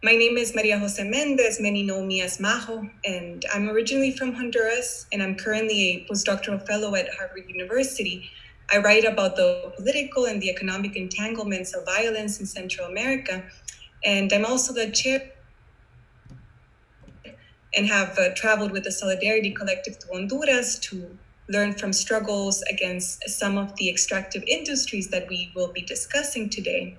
My name is Maria Jose Mendez. Many know me as Majo, and I'm originally from Honduras, and I'm currently a postdoctoral fellow at Harvard University. I write about the political and the economic entanglements of violence in Central America, and I'm also the chair and have traveled with the Solidarity Collective to Honduras to learn from struggles against some of the extractive industries that we will be discussing today.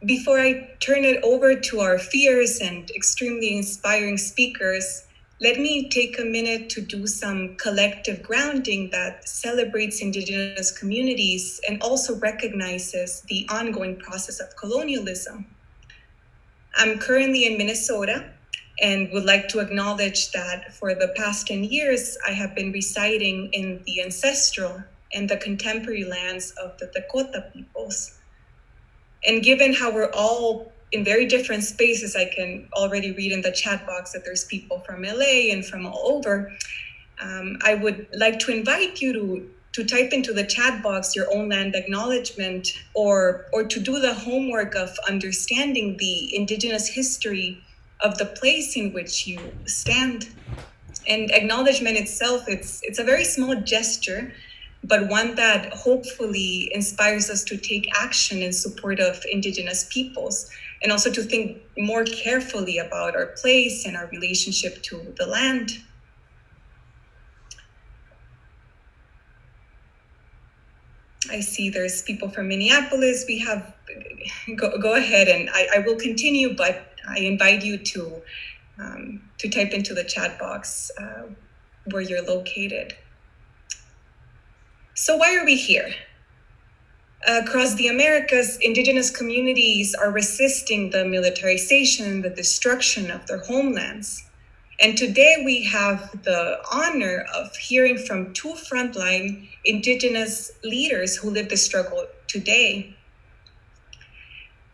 Before I turn it over to our fierce and extremely inspiring speakers, let me take a minute to do some collective grounding that celebrates Indigenous communities and also recognizes the ongoing process of colonialism. I'm currently in Minnesota and would like to acknowledge that for the past 10 years, I have been residing in the ancestral and the contemporary lands of the Dakota peoples. And given how we're all in very different spaces, I can already read in the chat box that there's people from LA and from all over. I would like to invite you to type into the chat box your own land acknowledgement or to do the homework of understanding the Indigenous history of the place in which you stand. And acknowledgement itself, it's a very small gesture, but one that hopefully inspires us to take action in support of Indigenous peoples and also to think more carefully about our place and our relationship to the land. I see there's people from Minneapolis. We have, go ahead, and I will continue, but I invite you to type into the chat box where you're located. So why are we here? Across the Americas, Indigenous communities are resisting the militarization, the destruction of their homelands. And today we have the honor of hearing from two frontline Indigenous leaders who live the struggle today.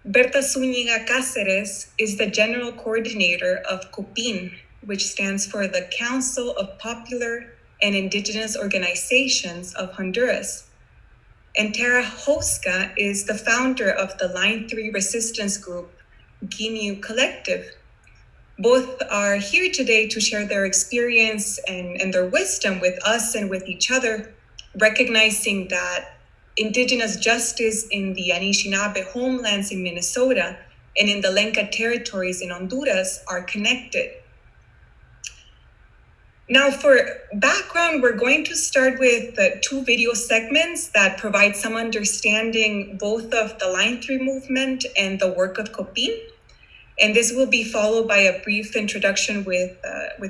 Bertha Zúñiga Cáceres is the general coordinator of Copinh, which stands for the Council of Popular and Indigenous Organizations of Honduras. And Tara Houska is the founder of the Line 3 resistance group, Giniw Collective. Both are here today to share their experience and their wisdom with us and with each other, recognizing that Indigenous justice in the Anishinaabe homelands in Minnesota and in the Lenca territories in Honduras are connected. Now, for background, we're going to start with two video segments that provide some understanding both of the Line 3 movement and the work of Copinh. And this will be followed by a brief introduction with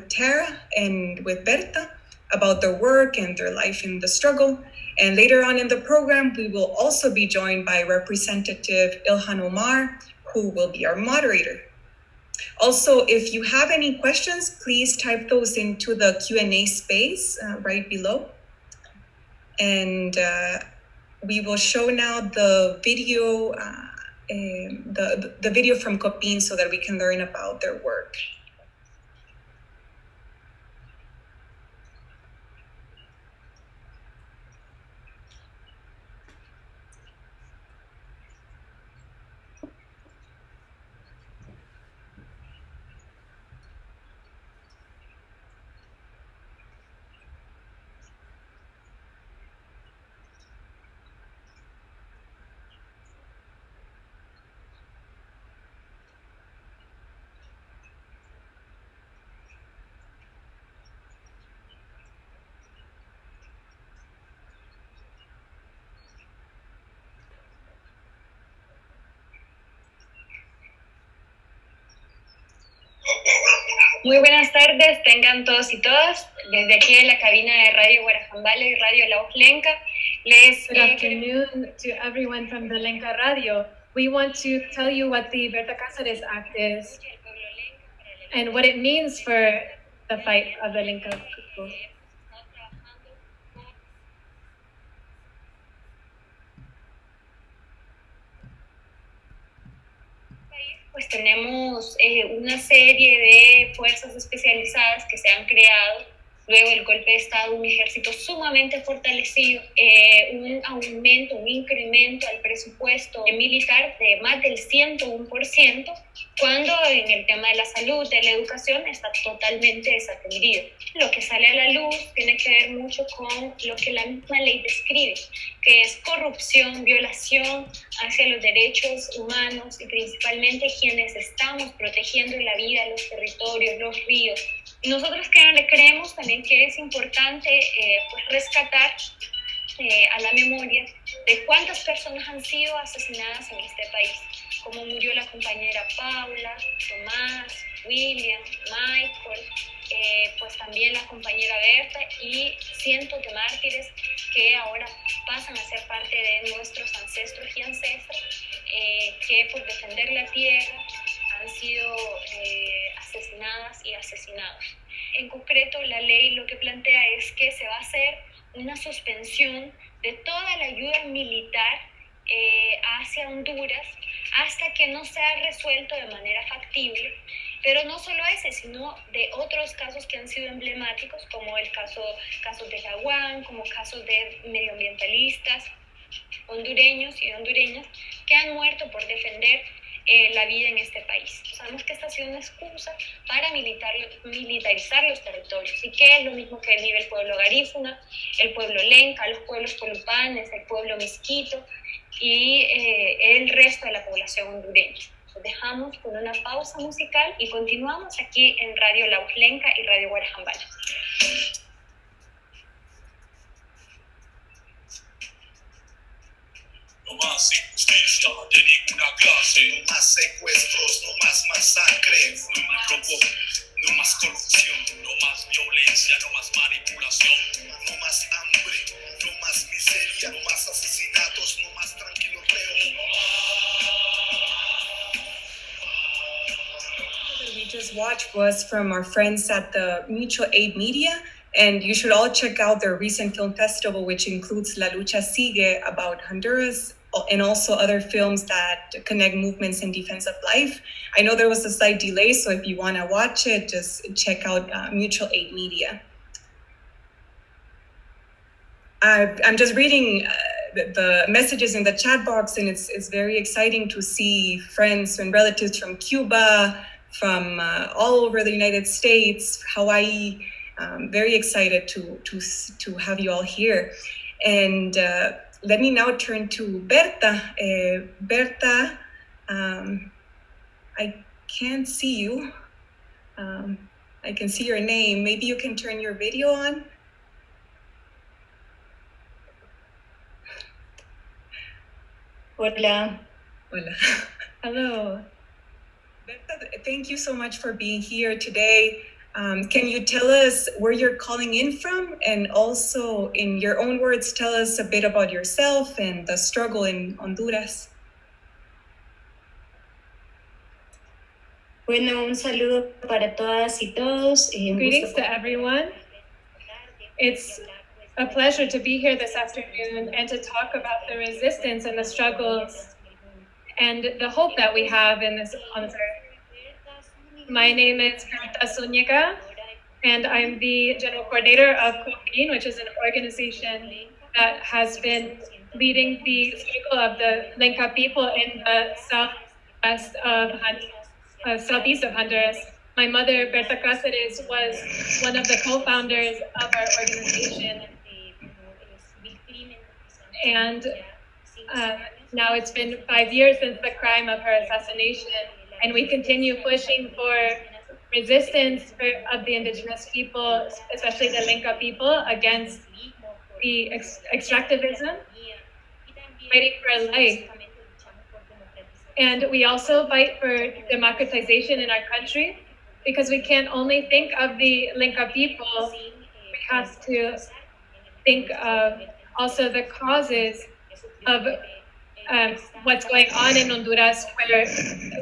Tara and with Berta about their work and their life in the struggle. And later on in the program, we will also be joined by Representative Ilhan Omar, who will be our moderator. Also, if you have any questions, please type those into the Q&A space right below. And we will show now the video, the video from Copinh so that we can learn about their work. Muy buenas tardes, tengan todos y todas. Desde aquí en la cabina de Radio Guarajambala y Radio La Voz Lenca, Good afternoon to everyone from the Lenca Radio. We want to tell you what the Berta Cáceres Act is and what it means for the fight of the Lenca people. Pues tenemos una serie de fuerzas especializadas que se han creado luego del golpe de Estado, un ejército sumamente fortalecido, un aumento, un incremento al presupuesto militar de más del 101%, cuando en el tema de la salud, de la educación, está totalmente desatendido. Lo que sale a la luz tiene que ver mucho con lo que la misma ley describe, que es corrupción, violación hacia los derechos humanos y principalmente quienes estamos protegiendo la vida, los territorios, los ríos. Nosotros creemos también que es importante pues rescatar a la memoria de cuántas personas han sido asesinadas en este país, como murió la compañera Paula, Tomás, William, Michael, pues también la compañera Berta y cientos de mártires que ahora pasan a ser parte de nuestros ancestros y ancestras que por defender la tierra han sido asesinadas y asesinados. En concreto, la ley lo que plantea es que se va a hacer una suspensión de toda la ayuda militar hacia Honduras hasta que no sea resuelto de manera factible, pero no solo ese, sino de otros casos que han sido emblemáticos, como casos de Agua, como casos de medioambientalistas hondureños y hondureñas que han muerto por defender la vida en este país. Sabemos que esta ha sido una excusa para militarizar los territorios, y que es lo mismo que vive el pueblo garífuna, el pueblo Lenca, los pueblos colupanes, el pueblo misquito y el resto de la población hondureña. Nos dejamos con una pausa musical y continuamos aquí en Radio La Voz Lenca y Radio Guarajambala. No más injusticia de ninguna clase, no más secuestros, no más masacres, no más robo, no más corrupción, no más violencia, no más manipulación, no más hambre, no más miseria, no más asesinatos, no más tranquiloteo. What we just watched was from our friends at the Mutual Aid Media, and you should all check out their recent film festival, which includes La Lucha Sigue about Honduras, and also other films that connect movements in defense of life. I know there was a slight delay, so if you want to watch it, just check out Mutual Aid Media. I'm just reading the messages in the chat box, and it's very exciting to see friends and relatives from Cuba, from all over the United States, Hawaii. Very excited to have you all here. And let me now turn to Berta. Berta, I can't see you. I can see your name. Maybe you can turn your video on. Hola. Hola. Hello. Berta, thank you so much for being here today. Can you tell us where you're calling in from, and also in your own words, tell us a bit about yourself and the struggle in Honduras? Bueno, un saludo para todas y todos. Greetings to everyone. It's a pleasure to be here this afternoon and to talk about the resistance and the struggles and the hope that we have on this earth. My name is Bertha Zúñiga, and I'm the general coordinator of Copinh, which is an organization that has been leading the struggle of the Lenca people in the southeast of Honduras. My mother, Berta Cáceres, was one of the co-founders of our organization. And now it's been 5 years since the crime of her assassination, and we continue pushing for resistance of the indigenous people, especially the Lenca people, against the extractivism, fighting for life. And we also fight for democratization in our country, because we can't only think of the Lenca people, we have to think of also the causes of what's going on in Honduras, where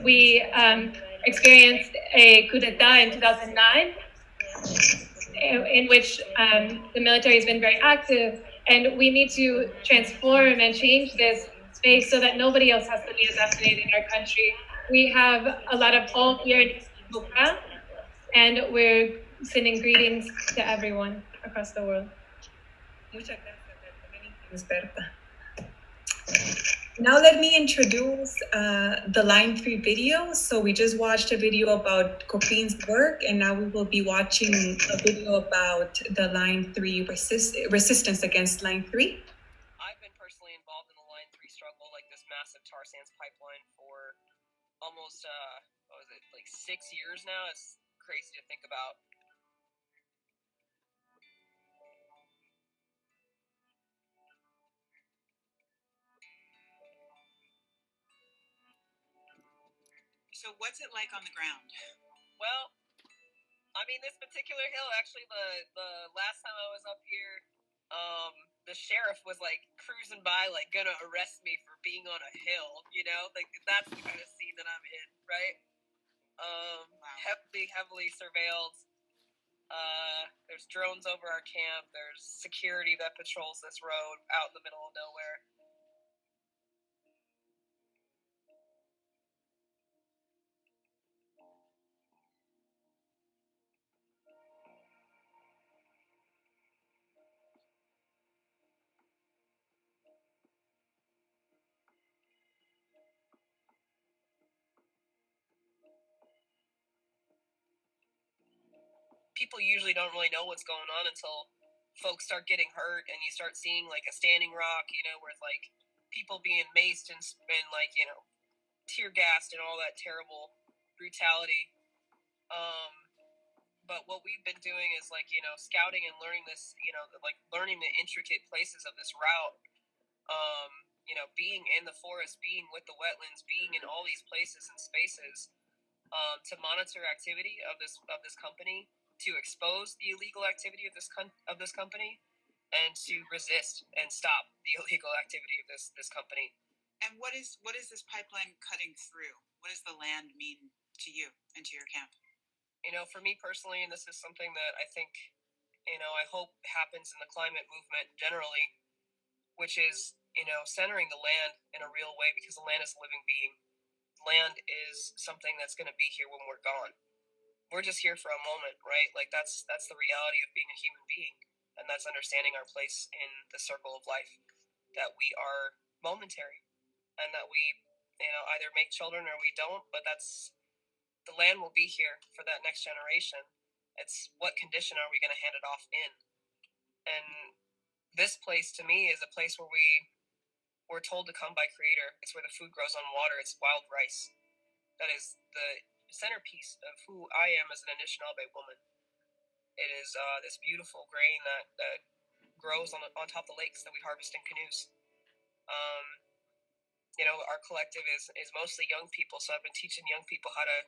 we experienced a coup d'etat in 2009, in which the military has been very active, and we need to transform and change this space so that nobody else has to be assassinated in our country. We have a lot of hope here in Intibucá, and we're Sending greetings to everyone across the world. Muchas gracias, Berta. Many thanks, Berta. Now let me introduce the Line 3 video. So we just watched a video about Copinh's work, and now we will be watching a video about the Line 3 resistance against Line 3. I've been personally involved in the Line 3 struggle, like this massive tar sands pipeline, for almost, 6 years now? It's crazy to think about. So what's it like on the ground? Well, I mean, this particular hill, actually, the last time I was up here, the sheriff was like cruising by, like gonna arrest me for being on a hill, you know? Like, that's the kind of scene that I'm in, right? Heavily surveilled. There's drones over our camp. There's security that patrols this road out in the middle of nowhere. People usually don't really know what's going on until folks start getting hurt and you start seeing like a standing rock, you know, where it's like people being maced and like, you know, tear gassed and all that terrible brutality. But what we've been doing is like, you know, scouting and learning this, you know, like learning the intricate places of this route. You know, being in the forest, being with the wetlands, being in all these places and spaces, to monitor activity of this company, to expose the illegal activity of this company, and to resist and stop the illegal activity of this company. And what is this pipeline cutting through? What does the land mean to you and to your camp? You know, for me personally, and this is something that I think, you know, I hope happens in the climate movement generally, which is, you know, centering the land in a real way, because the land is a living being. Land is something that's going to be here when we're gone. We're just here for a moment, right? Like that's the reality of being a human being, and that's understanding our place in the circle of life, that we are momentary, and that we, you know, either make children or we don't, but that's, the land will be here for that next generation. It's what condition are we going to hand it off in? And this place to me is a place where we're told to come by Creator. It's where the food grows on water. It's wild rice. That is the centerpiece of who I am as an Anishinaabe woman. It is this beautiful grain that grows on top of the lakes that we harvest in canoes. You know, our collective is mostly young people, so I've been teaching young people how to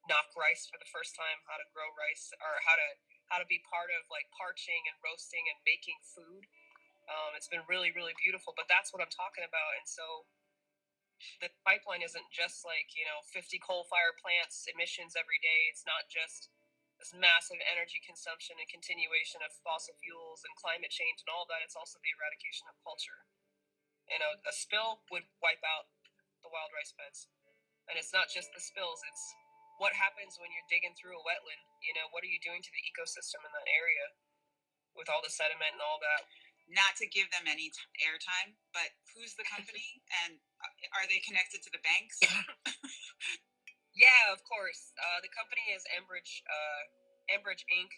knock rice for the first time, how to grow rice, or how to be part of like parching and roasting and making food. It's been really, really beautiful, but that's what I'm talking about. And so the pipeline isn't just like, you know, 50 coal-fired plants emissions every day. It's not just this massive energy consumption and continuation of fossil fuels and climate change and all that. It's also the eradication of culture. You know, a spill would wipe out the wild rice beds. And it's not just the spills, it's what happens when you're digging through a wetland. You know, what are you doing to the ecosystem in that area with all the sediment and all that? Not to give them any airtime, but who's the company, and are they connected to the banks? Yeah, of course. The company is Enbridge Inc.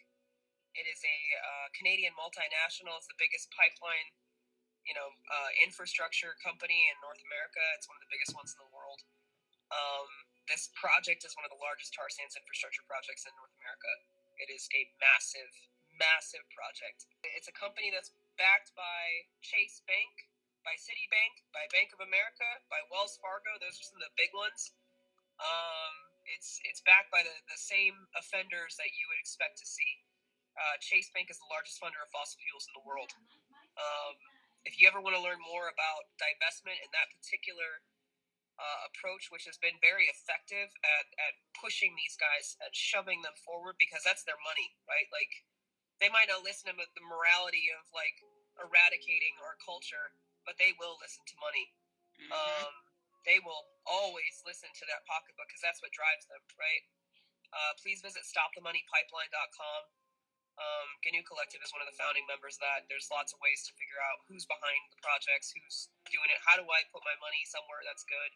It is a Canadian multinational. It's the biggest pipeline, you know, infrastructure company in North America. It's one of the biggest ones in the world. This project is one of the largest tar sands infrastructure projects in North America. It is a massive, massive project. It's a company that's backed by Chase Bank, by Citibank, by Bank of America, by Wells Fargo. Those are some of the big ones. It's backed by the same offenders that you would expect to see. Chase Bank is the largest funder of fossil fuels in the world. If you ever want to learn more about divestment and that particular approach, which has been very effective at pushing these guys, at shoving them forward, because that's their money, right? Like, they might not listen to the morality of like eradicating our culture, but they will listen to money. They will always listen to that pocketbook, because that's what drives them, right? Please visit stopthemoneypipeline.com. Giniw Collective is one of the founding members of that. There's lots of ways to figure out who's behind the projects, who's doing it. How do I put my money somewhere that's good?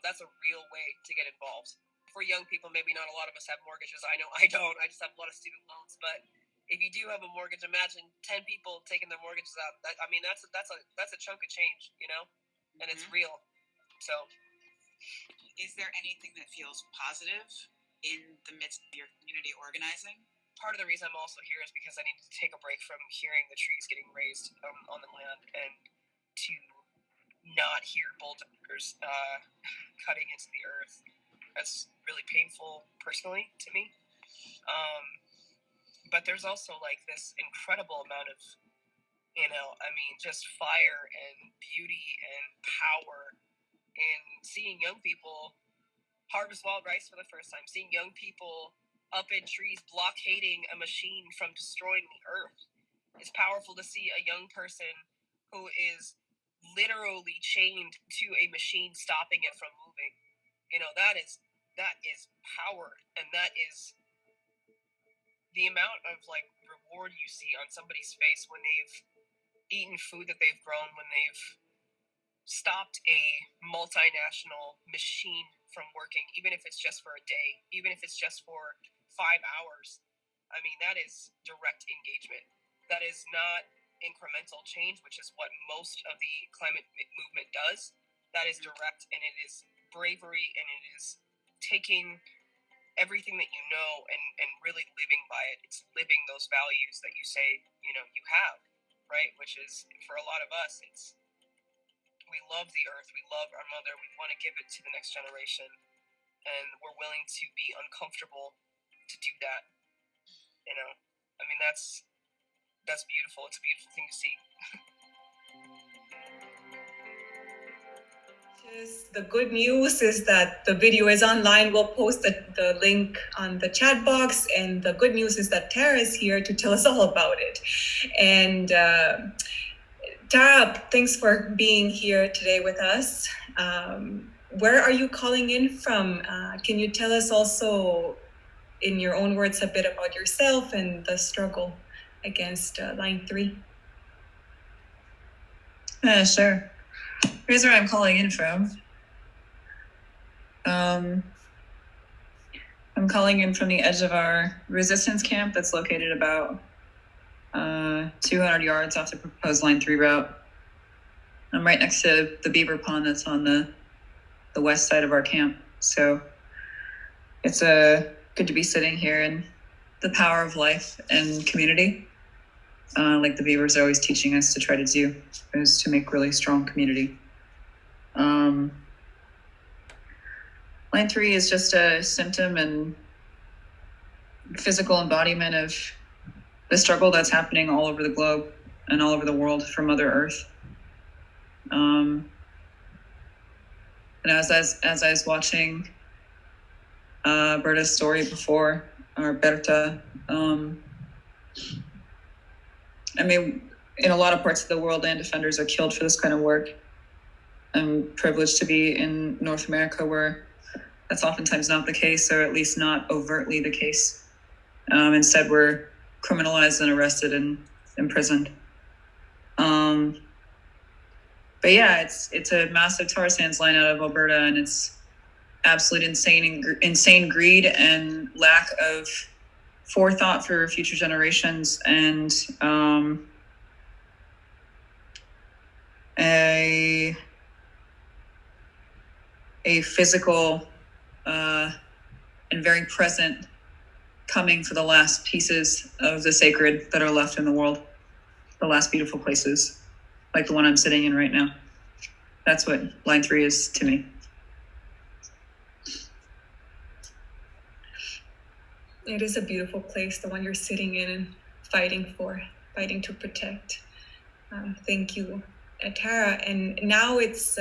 That's a real way to get involved. For young people, maybe not a lot of us have mortgages. I know I don't. I just have a lot of student loans. But if you do have a mortgage, imagine 10 people taking their mortgages out. That's a chunk of change, you know, and it's real. So, is there anything that feels positive in the midst of your community organizing? Part of the reason I'm also here is because I need to take a break from hearing the trees getting raised on the land and to not hear bulldozers cutting into the earth. That's really painful personally to me. But there's also like this incredible amount of, just fire and beauty and power in seeing young people harvest wild rice for the first time, seeing young people up in trees blockading a machine from destroying the earth. It's powerful to see a young person who is literally chained to a machine stopping it from moving. That is power, and that is the amount of like reward you see on somebody's face when they've eaten food that they've grown, when they've stopped a multinational machine from working, even if it's just for a day, even if it's just for 5 hours. I mean, that is direct engagement. That is not incremental change, which is what most of the climate movement does. That is direct, and it is bravery, and it is taking everything that you know and really living by it. It's living those values that you say, you have, right? Which is, for a lot of us, it's, we love the earth, we love our mother, we want to give it to the next generation, and we're willing to be uncomfortable to do that. I mean, that's beautiful. It's a beautiful thing to see. The good news is that the video is online. We'll post the link on the chat box. And the good news is that Tara is here to tell us all about it. And Tara, thanks for being here today with us. Where are you calling in from? Can you tell us also, in your own words, a bit about yourself and the struggle against Line 3? Sure. Here's where I'm calling in from. I'm calling in from the edge of our resistance camp that's located about 200 yards off the proposed Line 3 route. I'm right next to the beaver pond that's on the west side of our camp. So it's good to be sitting here in the power of life and community. Like the beavers are always teaching us to try to do, is to make really strong community. Line 3 is just a symptom and physical embodiment of the struggle that's happening all over the globe and all over the world for Mother Earth. And as I was watching Berta's story before, or Berta, I mean, in a lot of parts of the world, land defenders are killed for this kind of work. I'm privileged to be in North America, where that's oftentimes not the case, or at least not overtly the case. Instead, we're criminalized and arrested and imprisoned. But yeah, it's a massive tar sands line out of Alberta, and it's absolute insane greed and lack of forethought for future generations, and a physical and very present coming for the last pieces of the sacred that are left in the world, the last beautiful places, like the one I'm sitting in right now. That's what Line 3 is to me. It is a beautiful place, the one you're sitting in and fighting to protect. Thank you, Tara. And now it's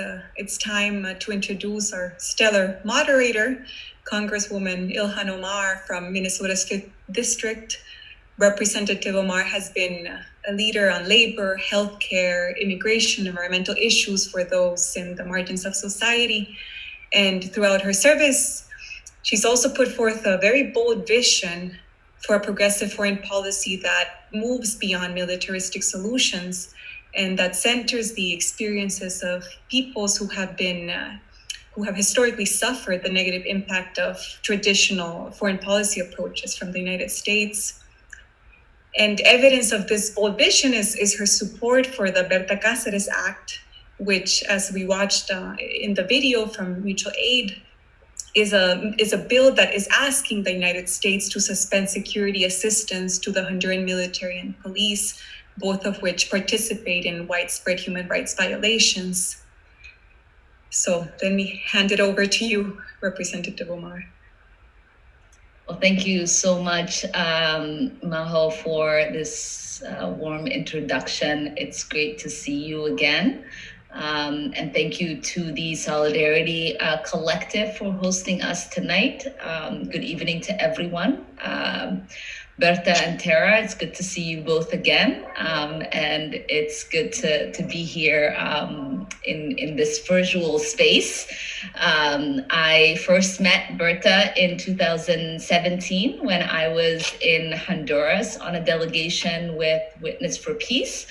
time to introduce our stellar moderator, Congresswoman Ilhan Omar from Minnesota's 5th District. Representative Omar has been a leader on labor, healthcare, immigration, environmental issues for those in the margins of society. And throughout her service, she's also put forth a very bold vision for a progressive foreign policy that moves beyond militaristic solutions and that centers the experiences of peoples who have historically suffered the negative impact of traditional foreign policy approaches from the United States. And evidence of this bold vision is her support for the Berta Cáceres Act, which, as we watched in the video from Mutual Aid, is a bill that is asking the United States to suspend security assistance to the Honduran military and police, both of which participate in widespread human rights violations. So let me hand it over to you, Representative Omar. Well, thank you so much, Maho, for this warm introduction. It's great to see you again. And thank you to the Solidarity Collective for hosting us tonight. Good evening to everyone. Berta and Tara, it's good to see you both again. And it's good to be here in this virtual space. I first met Berta in 2017 when I was in Honduras on a delegation with Witness for Peace.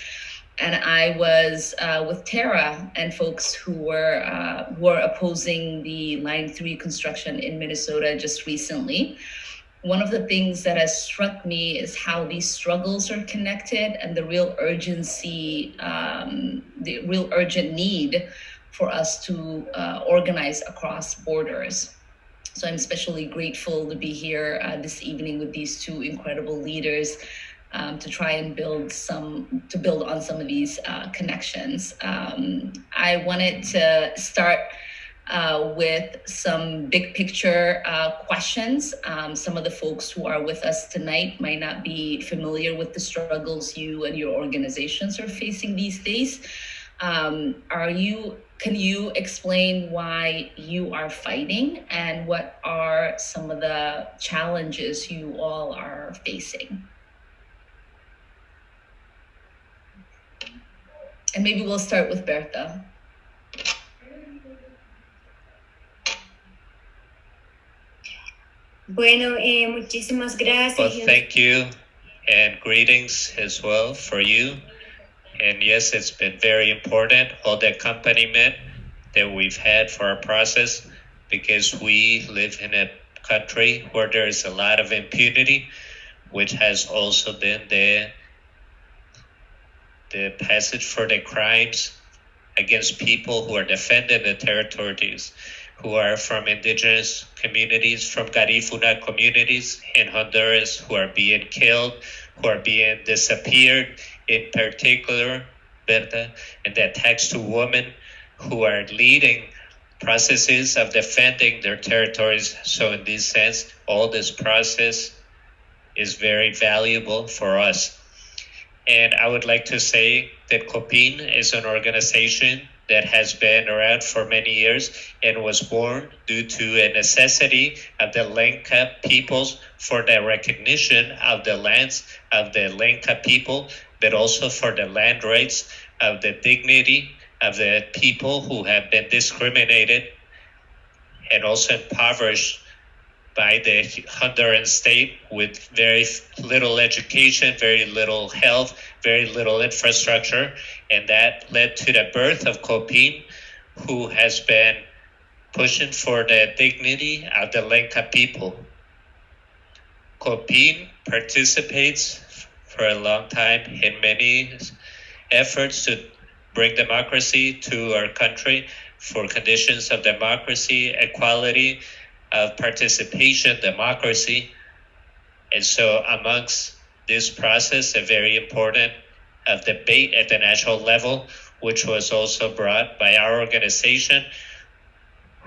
And I was with Tara and folks who were opposing the Line 3 construction in Minnesota just recently. One of the things that has struck me is how these struggles are connected and the real urgency, the real urgent need for us to organize across borders. So I'm especially grateful to be here this evening with these two incredible leaders to try and build on some of these connections. I wanted to start with some big picture questions. Some of the folks who are with us tonight might not be familiar with the struggles you and your organizations are facing these days. Can you explain why you are fighting and what are some of the challenges you all are facing? And maybe we'll start with Berta. Bueno, muchísimas gracias. Well, thank you and greetings as well for you. And yes, it's been very important, all the accompaniment that we've had for our process, because we live in a country where there is a lot of impunity, which has also been the passage for the crimes against people who are defending the territories, who are from indigenous communities, from Garifuna communities in Honduras, who are being killed, who are being disappeared, in particular, Berta, and the attacks to women who are leading processes of defending their territories. So in this sense, all this process is very valuable for us. And I would like to say that Copinh is an organization that has been around for many years and was born due to a necessity of the Lenca peoples for the recognition of the lands of the Lenca people, but also for the land rights of the dignity of the people who have been discriminated and also impoverished by the Honduran state, with very little education, very little health, very little infrastructure. And that led to the birth of Copinh, who has been pushing for the dignity of the Lenca people. Copinh participates for a long time in many efforts to bring democracy to our country, for conditions of democracy, equality, of participation, democracy. And so amongst this process, a very important debate at the national level, which was also brought by our organization.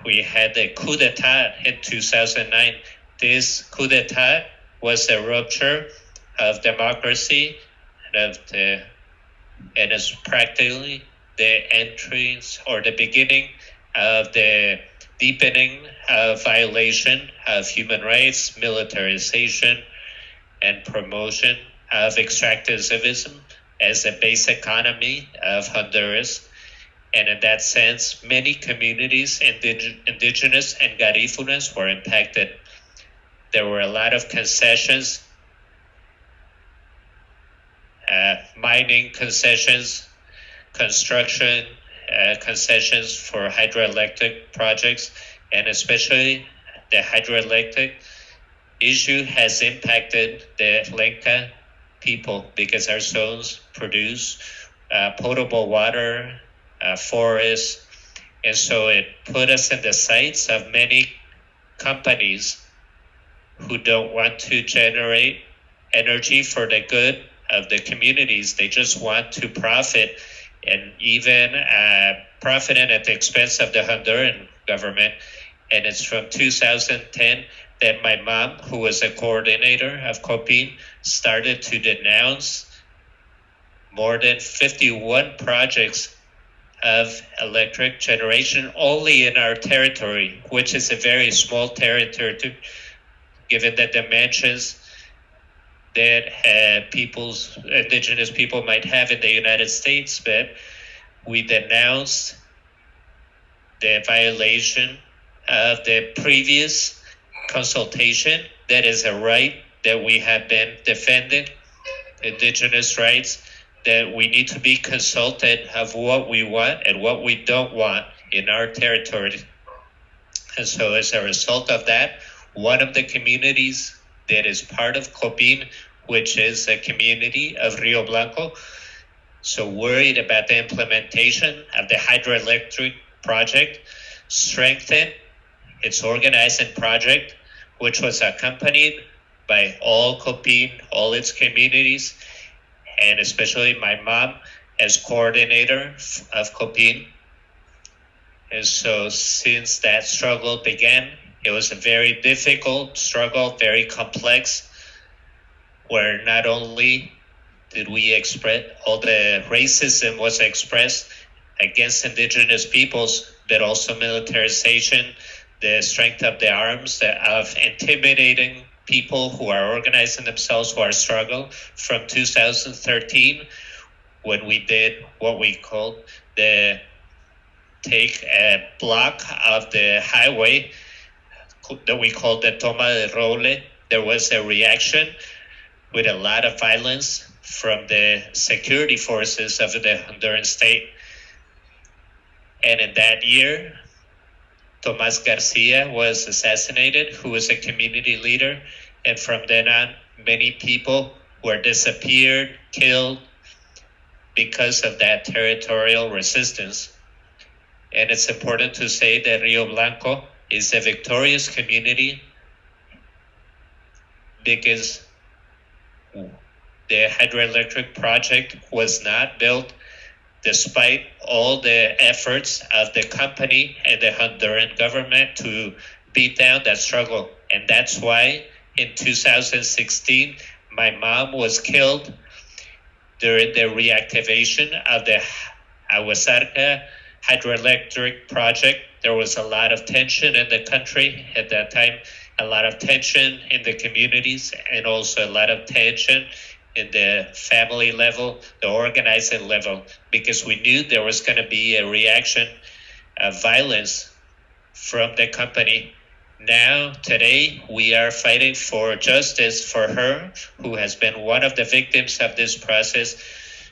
We had the coup d'etat in 2009. This coup d'etat was a rupture of democracy and it's practically the entrance or the beginning of the deepening of violation of human rights, militarization, and promotion of extractivism as a base economy of Honduras. And in that sense, many communities, indigenous and Garifunas, were impacted. There were a lot of concessions mining concessions, construction concessions for hydroelectric projects, and especially the hydroelectric issue has impacted the Lenca people because our zones produce potable water, forests, and so it put us in the sights of many companies who don't want to generate energy for the good of the communities. They just want to profit, and even profiting at the expense of the Honduran government. And it's from 2010 that my mom, who was a coordinator of Copinh, started to denounce more than 51 projects of electric generation only in our territory, which is a very small territory, given the dimensions that indigenous people might have in the United States. But we denounced the violation of the previous consultation. That is a right that we have been defending, indigenous rights, that we need to be consulted of what we want and what we don't want in our territory. And so as a result of that, one of the communities that is part of Copinh, which is a community of Rio Blanco, so worried about the implementation of the hydroelectric project, strengthened its organizing project, which was accompanied by all Copinh, all its communities, and especially my mom as coordinator of Copinh. And so since that struggle began, it was a very difficult struggle, very complex, where not only did we express, all the racism was expressed against indigenous peoples, but also militarization, the strength of the arms, of intimidating people who are organizing themselves, who are struggling. From 2013, when we did what we called take a block of the highway that we called the Toma de Roble, there was a reaction with a lot of violence from the security forces of the Honduran state. And in that year, Tomas Garcia was assassinated, who was a community leader. And from then on, many people were disappeared, killed because of that territorial resistance. And it's important to say that Rio Blanco is a victorious community because the hydroelectric project was not built despite all the efforts of the company and the Honduran government to beat down that struggle. And that's why in 2016, my mom was killed during the reactivation of the Agua hydroelectric project. There was a lot of tension in the country at that time, a lot of tension in the communities, and also a lot of tension in the family level, the organizing level, because we knew there was going to be a reaction of violence from the company. Now, today, we are fighting for justice for her, who has been one of the victims of this process.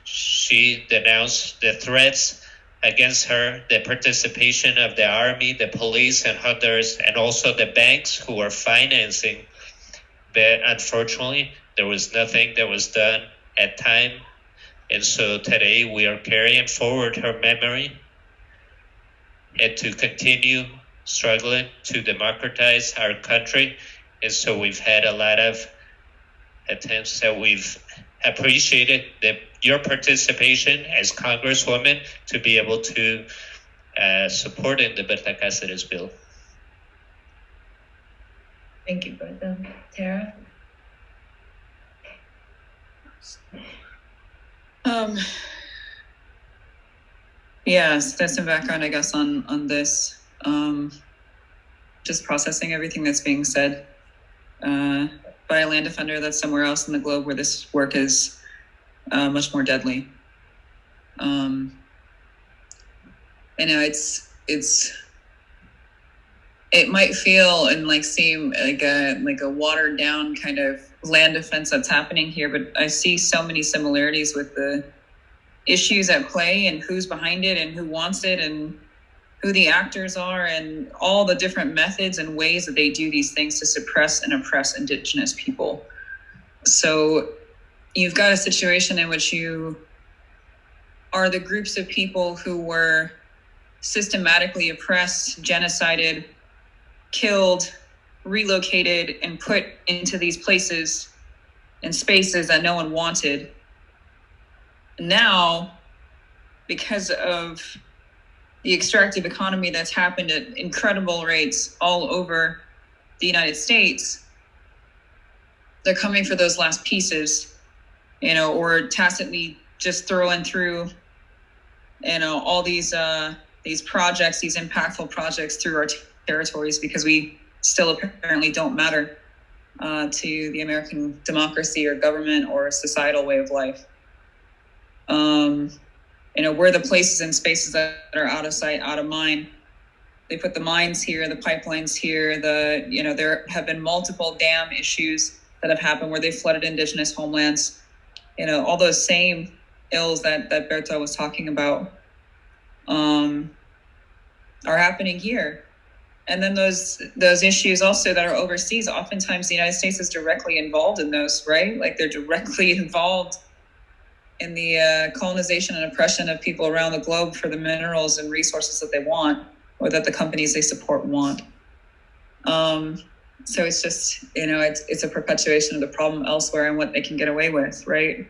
She denounced the threats against her, the participation of the army, the police in Honduras, and also the banks who are financing. But unfortunately, there was nothing that was done at time. And so today we are carrying forward her memory and to continue struggling to democratize our country. And so we've had a lot of attempts that we've appreciated your participation as Congresswoman to be able to support in the Berta Cáceres bill. Thank you, Berta. Tara? Yes, there's some background, I guess, on this. Just processing everything that's being said by a land defender that's somewhere else in the globe where this work is much more deadly. I know it might feel and seem like a watered down kind of land defense that's happening here, but I see so many similarities with the issues at play and who's behind it and who wants it and who the actors are and all the different methods and ways that they do these things to suppress and oppress Indigenous people. So you've got a situation in which you are the groups of people who were systematically oppressed, genocided, killed, relocated, and put into these places and spaces that no one wanted. Now, because of the extractive economy that's happened at incredible rates all over the United States, they're coming for those last pieces, or tacitly just throwing through, all these projects, these impactful projects through our territories, because we still apparently don't matter to the American democracy or government or societal way of life. We're the places and spaces that are out of sight, out of mind. They put the mines here, the pipelines here, there have been multiple dam issues that have happened where they flooded Indigenous homelands. All those same ills that Berta was talking about are happening here. And then those issues also that are overseas, oftentimes the United States is directly involved in those, right? Like they're directly involved in the colonization and oppression of people around the globe for the minerals and resources that they want, or that the companies they support want. So it's just, it's a perpetuation of the problem elsewhere and what they can get away with, right?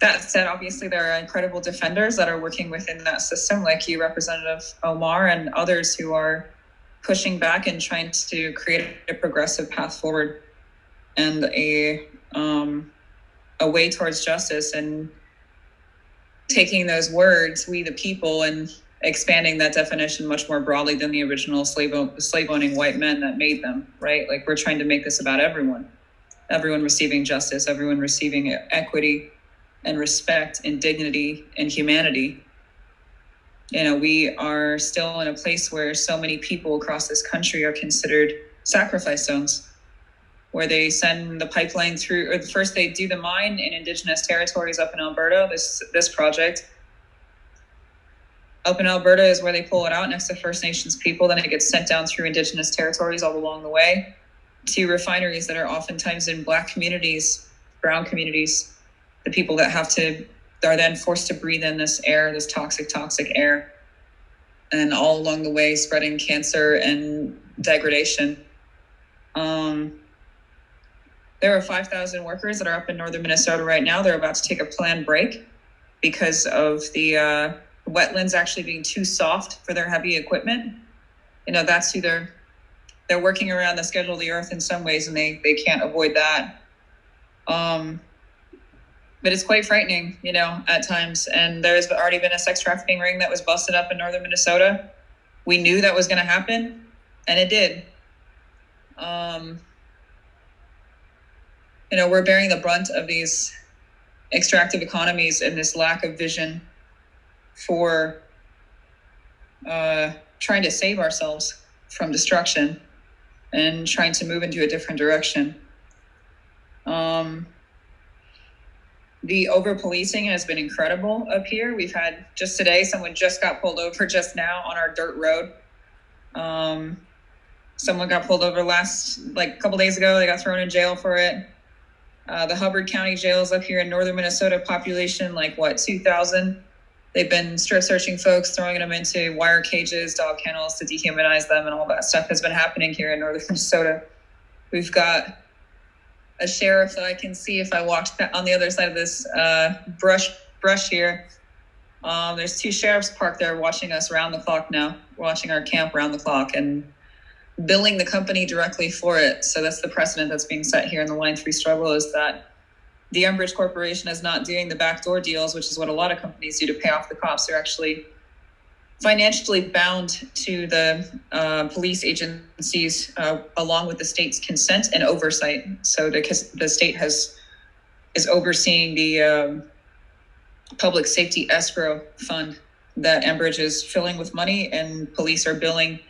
That said, obviously there are incredible defenders that are working within that system, like you, Representative Omar, and others who are pushing back and trying to create a progressive path forward and a way towards justice, and taking those words, we the people, and expanding that definition much more broadly than the original slave-owning white men that made them, right? Like we're trying to make this about everyone receiving justice, everyone receiving equity and respect and dignity and humanity. We are still in a place where so many people across this country are considered sacrifice zones, where they send the pipeline through, or first they do the mine in Indigenous territories up in Alberta, this project. Up in Alberta is where they pull it out next to First Nations people. Then it gets sent down through Indigenous territories all along the way to refineries that are oftentimes in Black communities, brown communities, the people that are then forced to breathe in this air, this toxic air, and all along the way spreading cancer and degradation. There are 5,000 workers that are up in northern Minnesota right now. They're about to take a planned break because of the wetlands actually being too soft for their heavy equipment. That's who they're working around the schedule of the earth in some ways, and they can't avoid that. But it's quite frightening, at times. And there's already been a sex trafficking ring that was busted up in northern Minnesota. We knew that was going to happen, and it did. We're bearing the brunt of these extractive economies and this lack of vision for trying to save ourselves from destruction and trying to move into a different direction. The over-policing has been incredible up here. We've had, just today, someone just got pulled over just now on our dirt road. Someone got pulled over a couple days ago. They got thrown in jail for it. The Hubbard County jails up here in northern Minnesota, population 2,000. They've been strip searching folks, throwing them into wire cages, dog kennels to dehumanize them, and all that stuff has been happening here in northern Minnesota. We've got a sheriff that I can see if I walked on the other side of this brush here. There's 2 sheriffs parked there watching us round the clock now, watching our camp round the clock and billing the company directly for it. So that's the precedent that's being set here in the Line 3 struggle, is that the Enbridge Corporation is not doing the backdoor deals, which is what a lot of companies do to pay off the cops. They're actually financially bound to the police agencies along with the state's consent and oversight. So the state is overseeing the public safety escrow fund that Enbridge is filling with money, and police are billing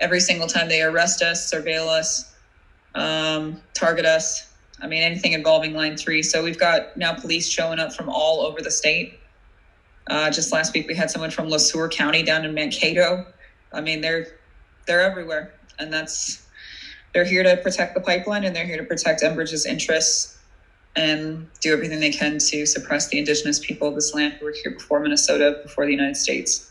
every single time they arrest us, surveil us, target us, I mean, anything involving Line 3. So we've got now police showing up from all over the state. Just last week, we had someone from Le Sueur County down in Mankato. I mean, they're everywhere, and they're here to protect the pipeline, and they're here to protect Enbridge's interests and do everything they can to suppress the indigenous people of this land who were here before Minnesota, before the United States.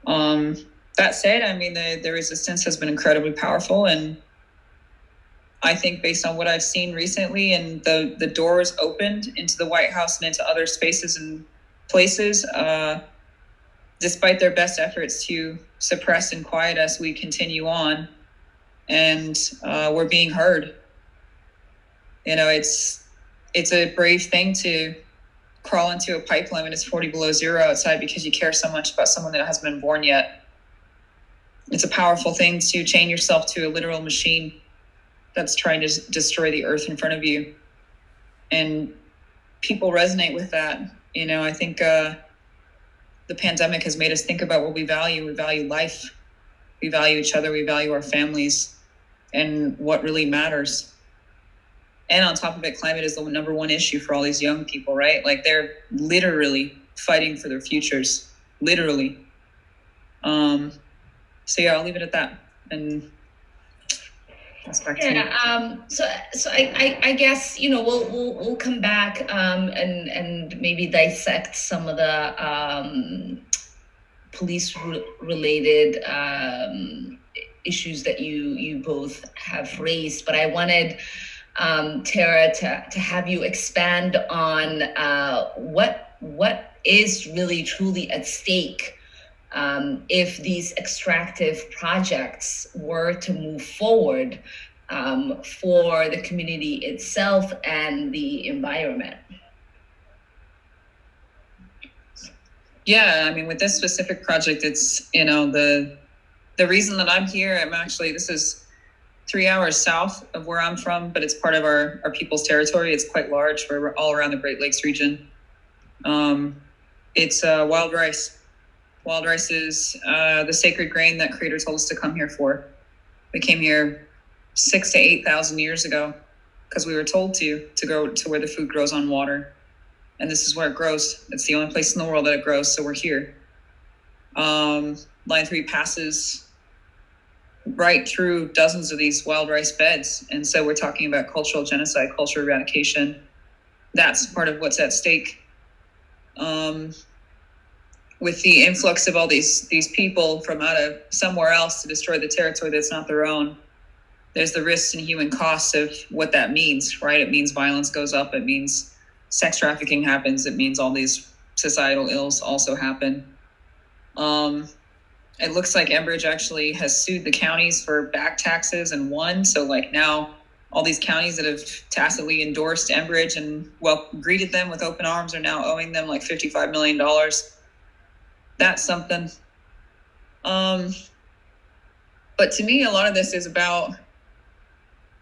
That said, I mean, the resistance has been incredibly powerful, and I think based on what I've seen recently and the doors opened into the White House and into other spaces and places, despite their best efforts to suppress and quiet us, we continue on, and we're being heard. You know, it's a brave thing to crawl into a pipeline when it's 40 below zero outside because you care so much about someone that hasn't been born yet. It's a powerful thing to chain yourself to a literal machine that's trying to destroy the earth in front of you. And people resonate with that. You know, I think the pandemic has made us think about what we value. We value life. We value each other. We value our families and what really matters. And on top of it, climate is the number one issue for all these young people, right? Like, they're literally fighting for their futures, literally. So yeah, I'll leave it at that. And that's back to you. So I guess, you know, we'll come back and maybe dissect some of the police related issues that you both have raised, but I wanted Tara to have you expand on what is really truly at stake if these extractive projects were to move forward for the community itself and the environment. Yeah, I mean, with this specific project, it's, you know, the reason that I'm here, this is 3 hours south of where I'm from, but it's part of our people's territory. It's quite large. We're all around the Great Lakes region. It's wild rice. Wild rice is the sacred grain that Creator told us to come here for. We came here 6,000 to 8,000 years ago because we were told to go to where the food grows on water. And this is where it grows. It's the only place in the world that it grows, so we're here. Line 3 passes right through dozens of these wild rice beds. And so we're talking about cultural genocide, cultural eradication. That's part of what's at stake. With the influx of all these people from out of somewhere else to destroy the territory that's not their own, there's the risks and human costs of what that means, right? It means violence goes up. It means sex trafficking happens. It means all these societal ills also happen. It looks like Enbridge actually has sued the counties for back taxes and won. So like now all these counties that have tacitly endorsed Enbridge and greeted them with open arms are now owing them like $55 million. That's something. But to me, a lot of this is about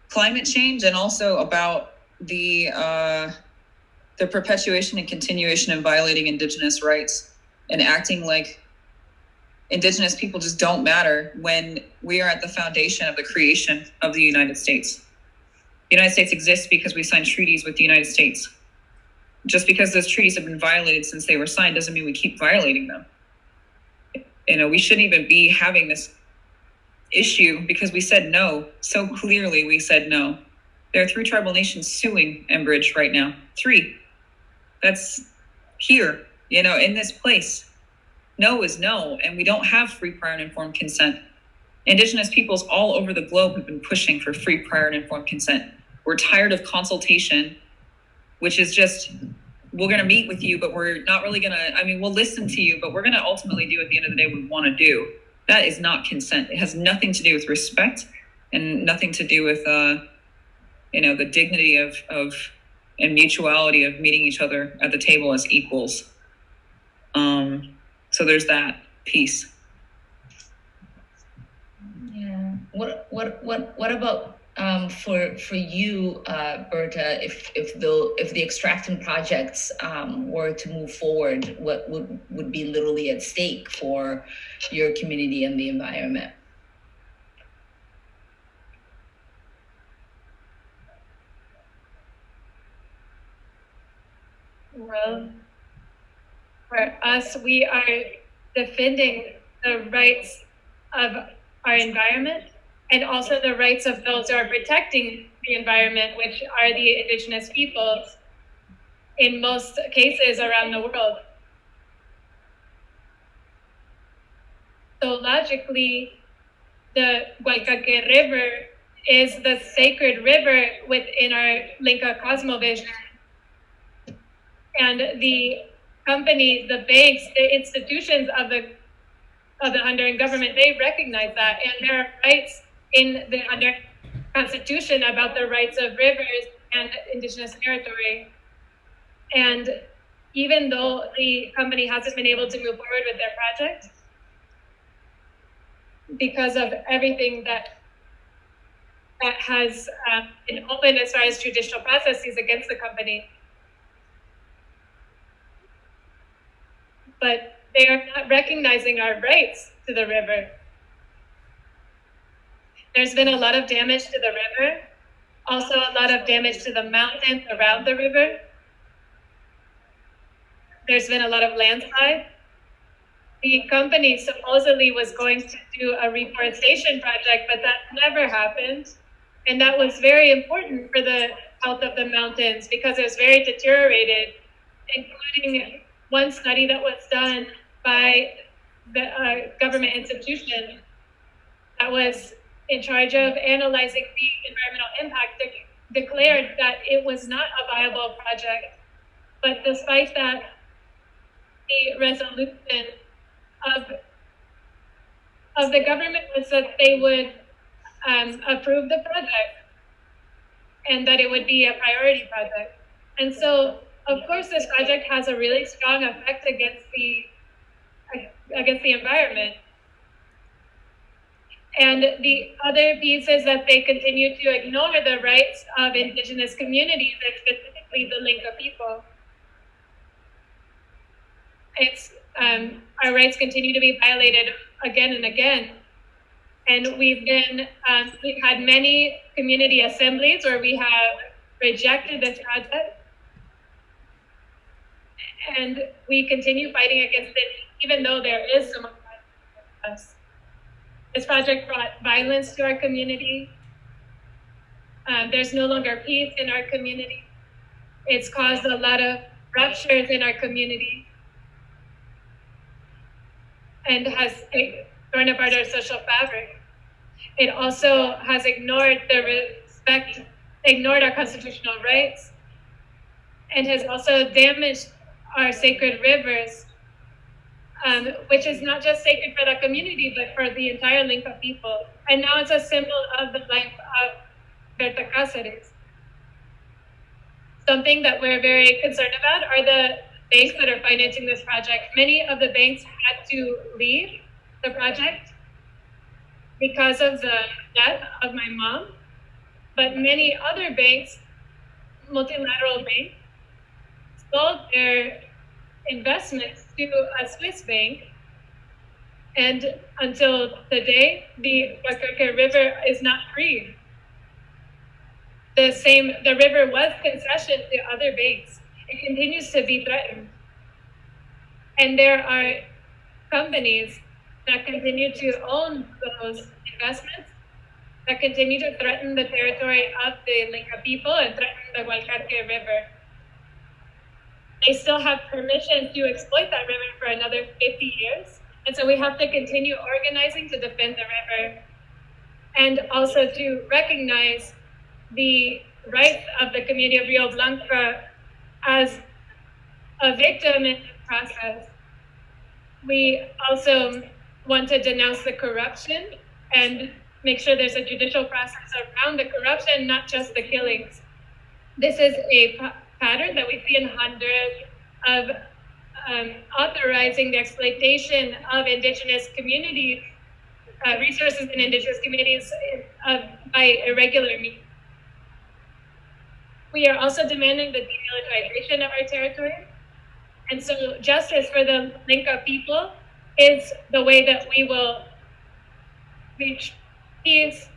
climate change and also about the perpetuation and continuation of violating Indigenous rights and acting like Indigenous people just don't matter when we are at the foundation of the creation of the United States. The United States exists because we signed treaties with the United States. Just because those treaties have been violated since they were signed doesn't mean we keep violating them. You know, we shouldn't even be having this issue because we said no. So clearly we said no. There are 3 tribal nations suing Enbridge right now. 3. That's here, you know, in this place. No is no, and we don't have free, prior, and informed consent. Indigenous peoples all over the globe have been pushing for free, prior, and informed consent. We're tired of consultation, which is just, we're going to meet with you, but we're not really going to, we'll listen to you, but we're going to ultimately do at the end of the day what we want to do. That is not consent. It has nothing to do with respect and nothing to do with, the dignity of and mutuality of meeting each other at the table as equals. So there's that piece. Yeah. What about for you, Berta? If the extraction projects were to move forward, what would be literally at stake for your community and the environment? Well, for us, we are defending the rights of our environment and also the rights of those who are protecting the environment, which are the indigenous peoples in most cases around the world. So logically, the Gualcaque River is the sacred river within our Lenca cosmovision. And the companies, the banks, the institutions of the Honduran government, they recognize that, and there are rights in the Honduran Constitution about the rights of rivers and indigenous territory. And even though the company hasn't been able to move forward with their project, because of everything that has been open as far as judicial processes against the company, but they are not recognizing our rights to the river. There's been a lot of damage to the river, also a lot of damage to the mountains around the river. There's been a lot of landslide. The company supposedly was going to do a reforestation project, but that never happened. And that was very important for the health of the mountains because it was very deteriorated, including one study that was done by the government institution that was in charge of analyzing the environmental impact declared that it was not a viable project. But despite that, the resolution of the government was that they would approve the project and that it would be a priority project. And so, of course, this project has a really strong effect against the environment. And the other piece is that they continue to ignore the rights of indigenous communities, and specifically the Lenca people. Our rights continue to be violated again and again. And we've had many community assemblies where we have rejected this project. And we continue fighting against it, even though there is so much violence against us. This project brought violence to our community. There's no longer peace in our community. It's caused a lot of ruptures in our community and has torn apart our social fabric. It also has ignored our constitutional rights, and has also damaged our sacred rivers, which is not just sacred for the community, but for the entire Lenca people. And now it's a symbol of the life of Berta Cáceres. Something that we're very concerned about are the banks that are financing this project. Many of the banks had to leave the project because of the death of my mom, but many other banks, multilateral banks, sold their investments to a Swiss bank, and until today, the Gualcaque River is not free. The river was concession to other banks. It continues to be threatened. And there are companies that continue to own those investments, that continue to threaten the territory of the Lenca people and threaten the Gualcaque River. They still have permission to exploit that river for another 50 years. And so we have to continue organizing to defend the river and also to recognize the rights of the community of Rio Blanco as a victim in this process. We also want to denounce the corruption and make sure there's a judicial process around the corruption, not just the killings. This is a pattern that we see in Honduras of authorizing the exploitation of indigenous communities, resources in indigenous communities by irregular means. We are also demanding the demilitarization of our territory. And so justice for the Lenca people is the way that we will reach peace,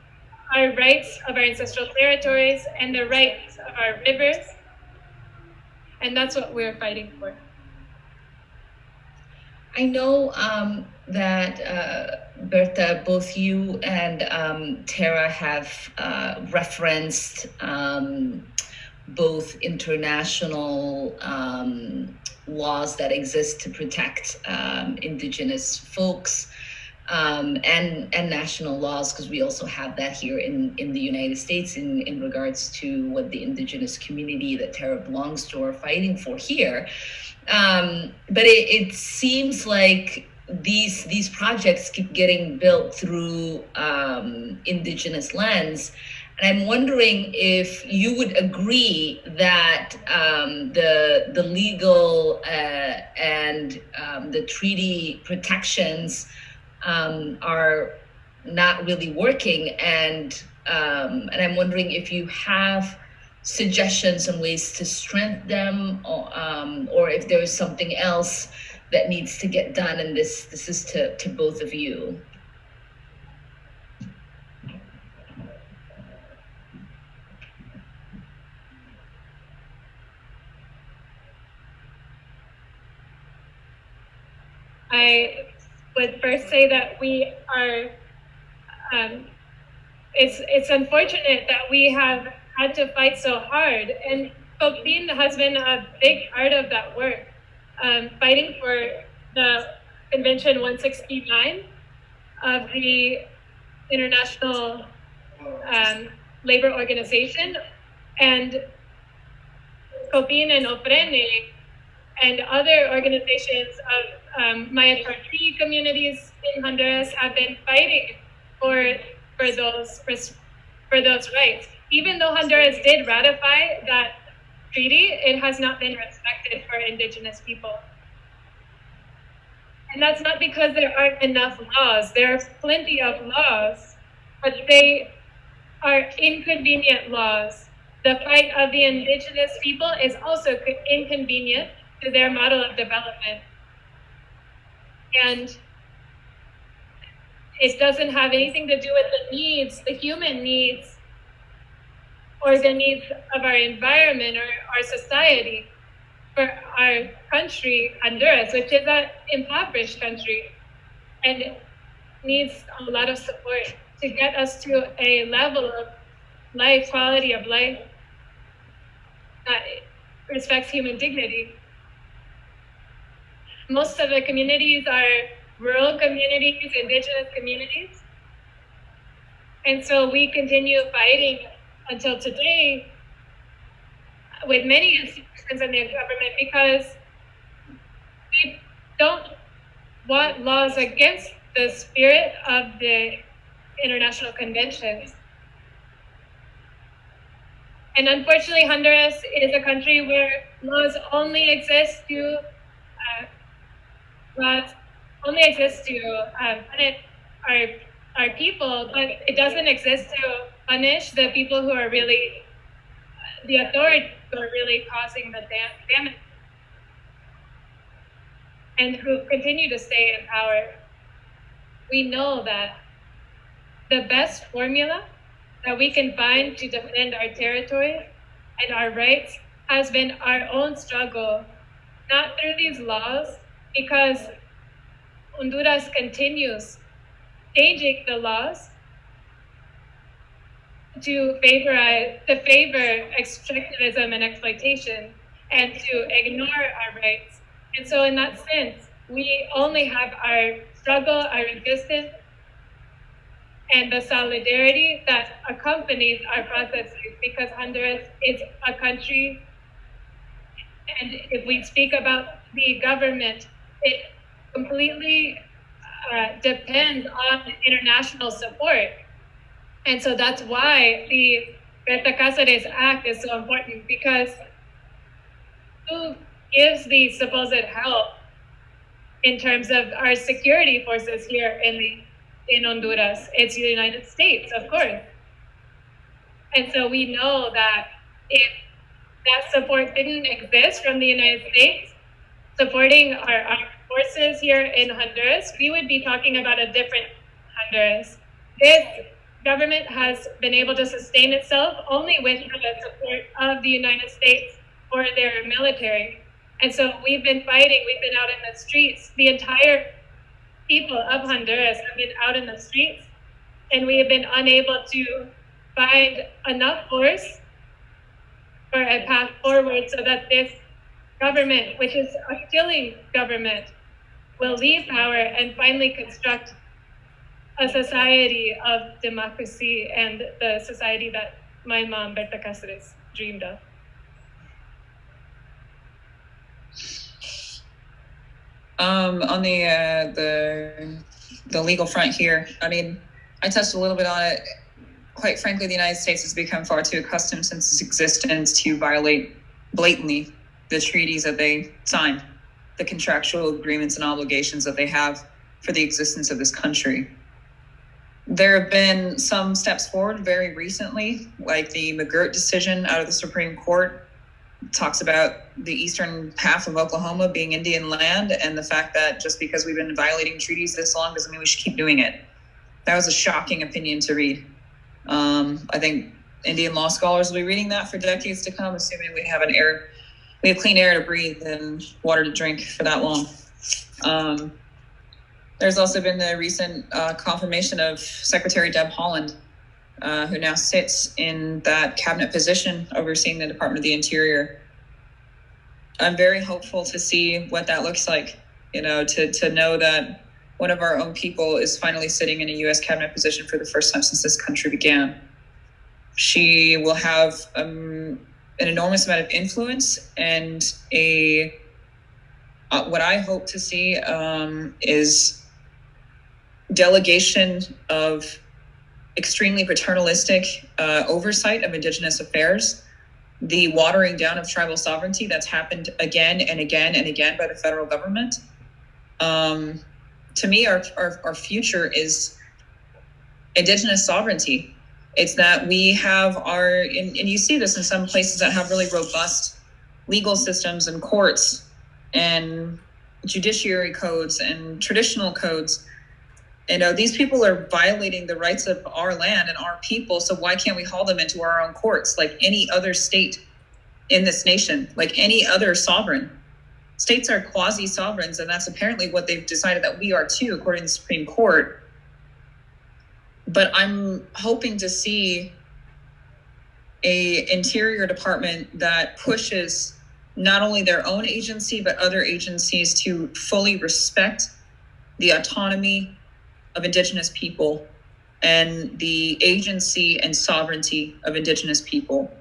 our rights of our ancestral territories, and the rights of our rivers. And that's what we're fighting for. I know that Berta, both you and Tara have referenced both international laws that exist to protect indigenous folks and national laws, because we also have that here in the United States in regards to what the indigenous community that Tara belongs to are fighting for here. But it seems like these projects keep getting built through indigenous lens. And I'm wondering if you would agree that the legal and the treaty protections are not really working, and I'm wondering if you have suggestions on ways to strengthen them, or if there is something else that needs to get done. And this is to both of you. I would first say that we are, it's unfortunate that we have had to fight so hard, and Copinh has been a big part of that work, fighting for the Convention 169 of the International Labor Organization, and Copinh and Ofrene and other organizations of Maya Treaty communities in Honduras have been fighting for those rights. Even though Honduras did ratify that treaty, it has not been respected for indigenous people. And that's not because there aren't enough laws. There are plenty of laws, but they are inconvenient laws. The fight of the indigenous people is also inconvenient to their model of development. And it doesn't have anything to do with the needs, the human needs, or the needs of our environment or our society. For our country, Honduras, which is an impoverished country and needs a lot of support to get us to a level of life, quality of life that respects human dignity. Most of the communities are rural communities, indigenous communities. And so we continue fighting until today with many institutions in the government, because we don't want laws against the spirit of the international conventions. And unfortunately, Honduras is a country where laws only exist to punish our people, but it doesn't exist to punish the people who are really the authorities who are really causing the damage and who continue to stay in power. We know that the best formula that we can find to defend our territory and our rights has been our own struggle, not through these laws, because Honduras continues changing the laws to favor extractivism and exploitation, and to ignore our rights. And so in that sense, we only have our struggle, our resistance, and the solidarity that accompanies our processes, because Honduras is a country, and if we speak about the government, it completely depends on international support. And so that's why the Berta Cáceres Act is so important, because who gives the supposed help in terms of our security forces here in Honduras? It's the United States, of course. And so we know that if that support didn't exist from the United States supporting our armed forces here in Honduras, we would be talking about a different Honduras. This government has been able to sustain itself only with the support of the United States or their military. And so we've been fighting, we've been out in the streets. The entire people of Honduras have been out in the streets, and we have been unable to find enough force for a path forward so that this government, which is a killing government, will leave power and finally construct a society of democracy and the society that my mom, Berta Cáceres, dreamed of. On the legal front here, I mean, I touched a little bit on it. Quite frankly, the United States has become far too accustomed since its existence to violate blatantly the treaties that they signed, the contractual agreements and obligations that they have for the existence of this country. There have been some steps forward very recently, like the McGirt decision out of the Supreme Court. It talks about the eastern half of Oklahoma being Indian land, and the fact that just because we've been violating treaties this long doesn't mean we should keep doing it. That was a shocking opinion to read. I think Indian law scholars will be reading that for decades to come, assuming we have clean air to breathe and water to drink for that long. There's also been the recent confirmation of Secretary Deb Haaland, who now sits in that cabinet position overseeing the Department of the Interior. I'm very hopeful to see what that looks like, to know that one of our own people is finally sitting in a U.S. cabinet position for the first time since this country began. She will have an enormous amount of influence, and what I hope to see is delegation of extremely paternalistic oversight of Indigenous affairs, the watering down of tribal sovereignty that's happened again and again and again by the federal government. To me, our future is Indigenous sovereignty. It's that we have and you see this in some places that have really robust legal systems and courts and judiciary codes and traditional codes. These people are violating the rights of our land and our people, so why can't we haul them into our own courts like any other state in this nation, like any other sovereign? States are quasi-sovereigns, and that's apparently what they've decided that we are too, according to the Supreme Court. But I'm hoping to see an Interior Department that pushes not only their own agency, but other agencies to fully respect the autonomy of Indigenous people and the agency and sovereignty of Indigenous people.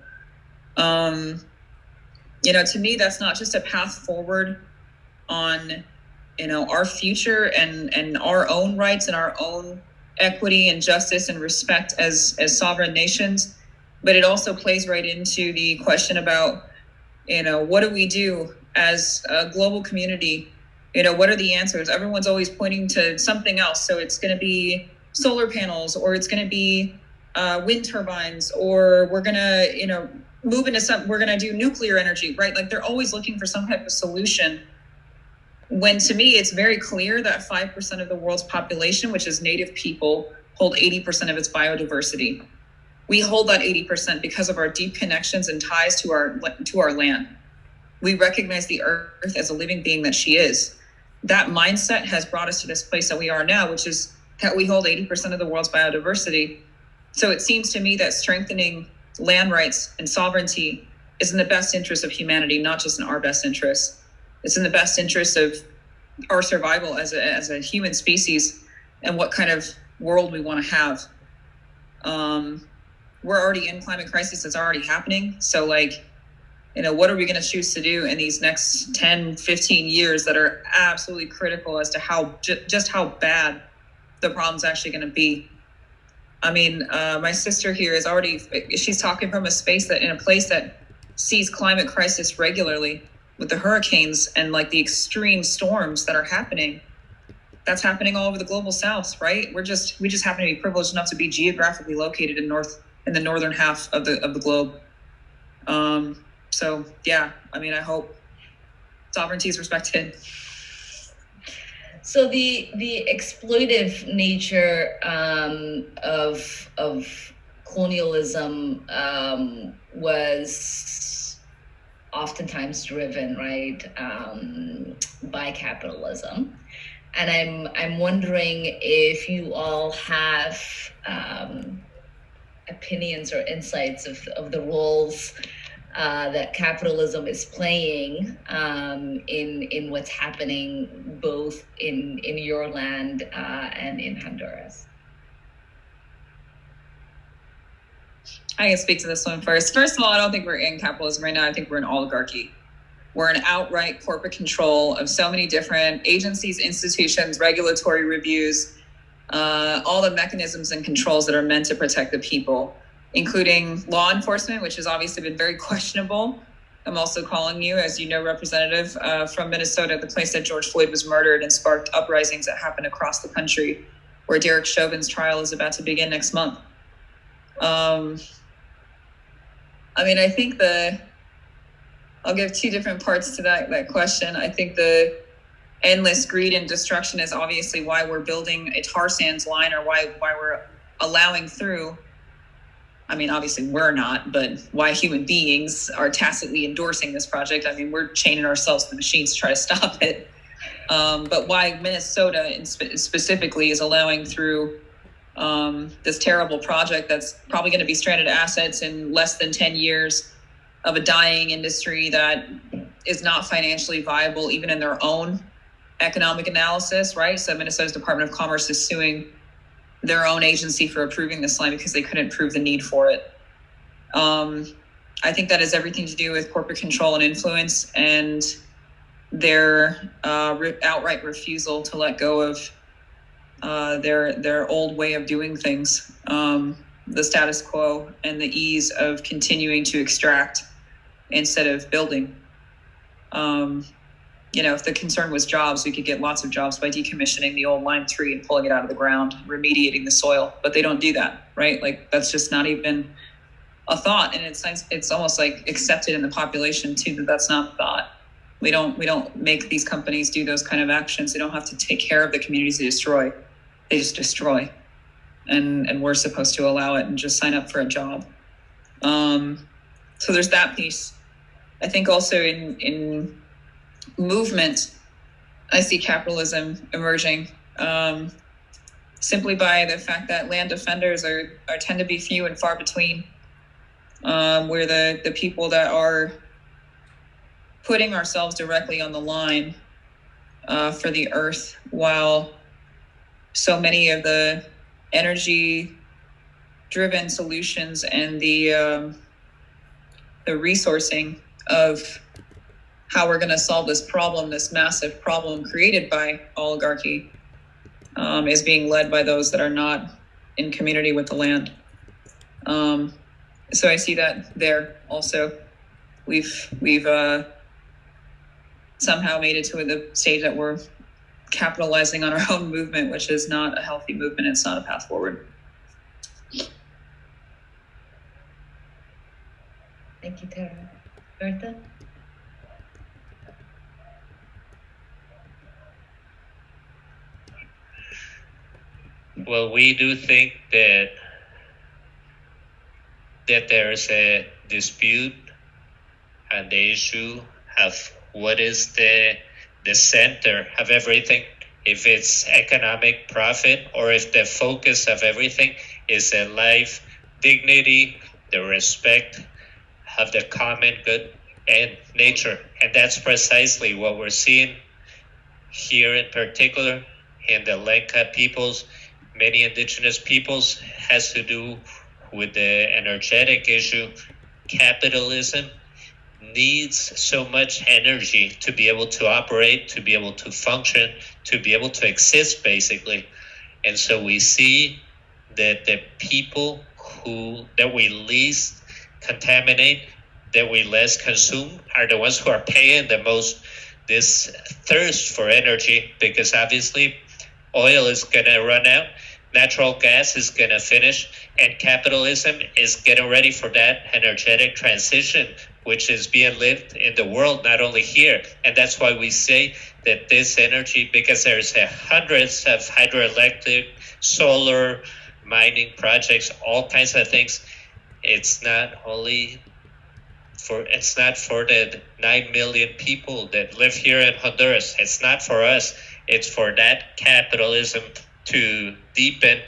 To me, that's not just a path forward on, our future and our own rights and our own equity and justice and respect as sovereign nations, but it also plays right into the question about, what do we do as a global community? What are the answers? Everyone's always pointing to something else. So it's going to be solar panels, or it's going to be wind turbines, or we're going to, move into we're going to do nuclear energy, right? Like they're always looking for some type of solution. When to me, it's very clear that 5% of the world's population, which is Native people, hold 80% of its biodiversity. We hold that 80% because of our deep connections and ties to our land. We recognize the earth as a living being that she is. That mindset has brought us to this place that we are now, which is that we hold 80% of the world's biodiversity. So it seems to me that strengthening land rights and sovereignty is in the best interest of humanity, not just in our best interest. It's in the best interest of our survival as a human species and what kind of world we want to have. We're already in climate crisis that's already happening. So what are we going to choose to do in these next 10, 15 years that are absolutely critical as to how bad the problem's actually going to be? I mean, my sister here she's talking from a place that sees climate crisis regularly with the hurricanes and the extreme storms that are happening. That's happening all over the global south, right? We just happen to be privileged enough to be geographically located in the northern half of the globe. So yeah, I mean, I hope sovereignty is respected. So the exploitive nature of colonialism was oftentimes driven, right, by capitalism. And I'm wondering if you all have opinions or insights of the roles that capitalism is playing in what's happening both in your land and in Honduras. I can speak to this one first. First of all, I don't think we're in capitalism right now. I think we're in oligarchy. We're in outright corporate control of so many different agencies, institutions, regulatory reviews, all the mechanisms and controls that are meant to protect the people, including law enforcement, which has obviously been very questionable. I'm also calling you, as you know, Representative from Minnesota, the place that George Floyd was murdered and sparked uprisings that happened chacross the country, where Derek Chauvin's trial is about to begin next month. I think I'll give two different parts to that question. I think the endless greed and destruction is obviously why we're building a tar sands line, or why we're allowing through. Obviously we're not, but why human beings are tacitly endorsing this project. We're chaining ourselves to the machines to try to stop it. But why Minnesota specifically is allowing through this terrible project that's probably going to be stranded assets in less than 10 years of a dying industry that is not financially viable, even in their own economic analysis, right? So Minnesota's Department of Commerce is suing their own agency for approving this line because they couldn't prove the need for it. I think that has everything to do with corporate control and influence, and their outright refusal to let go of their old way of doing things, the status quo, and the ease of continuing to extract instead of building. If the concern was jobs, we could get lots of jobs by decommissioning the old Line 3 and pulling it out of the ground, remediating the soil. But they don't do that, right? That's just not even a thought. And it's almost like accepted in the population too, that that's not a thought. We don't make these companies do those kind of actions. They don't have to take care of the communities they destroy. They just destroy. And we're supposed to allow it and just sign up for a job. So there's that piece. I think also in movement, I see capitalism emerging simply by the fact that land defenders tend to be few and far between. We're the people that are putting ourselves directly on the line for the earth, while so many of the energy-driven solutions and the resourcing of how we're going to solve this problem, this massive problem created by oligarchy, is being led by those that are not in community with the land. So I see that there also. We've somehow made it to the stage that we're capitalizing on our own movement, which is not a healthy movement. It's not a path forward. Thank you, Tara. Bertha? Well, we do think that there's a dispute on the issue of what is the center of everything, if it's economic profit or if the focus of everything is a life, dignity, the respect of the common good and nature. And that's precisely what we're seeing here, in particular in the Lenca peoples, many indigenous peoples, has to do with the energetic issue. Capitalism needs so much energy to be able to operate, to be able to function, to be able to exist, basically. And so we see that the people that we least contaminate, that we less consume, are the ones who are paying the most this thirst for energy, because obviously oil is going to run out, natural gas is going to finish, and capitalism is getting ready for that energetic transition, which is being lived in the world, not only here. And that's why we say that this energy, because there's hundreds of hydroelectric, solar, mining projects, all kinds of things, it's not only it's not for the 9 million people that live here in Honduras. It's not for us. It's for that capitalism to deepen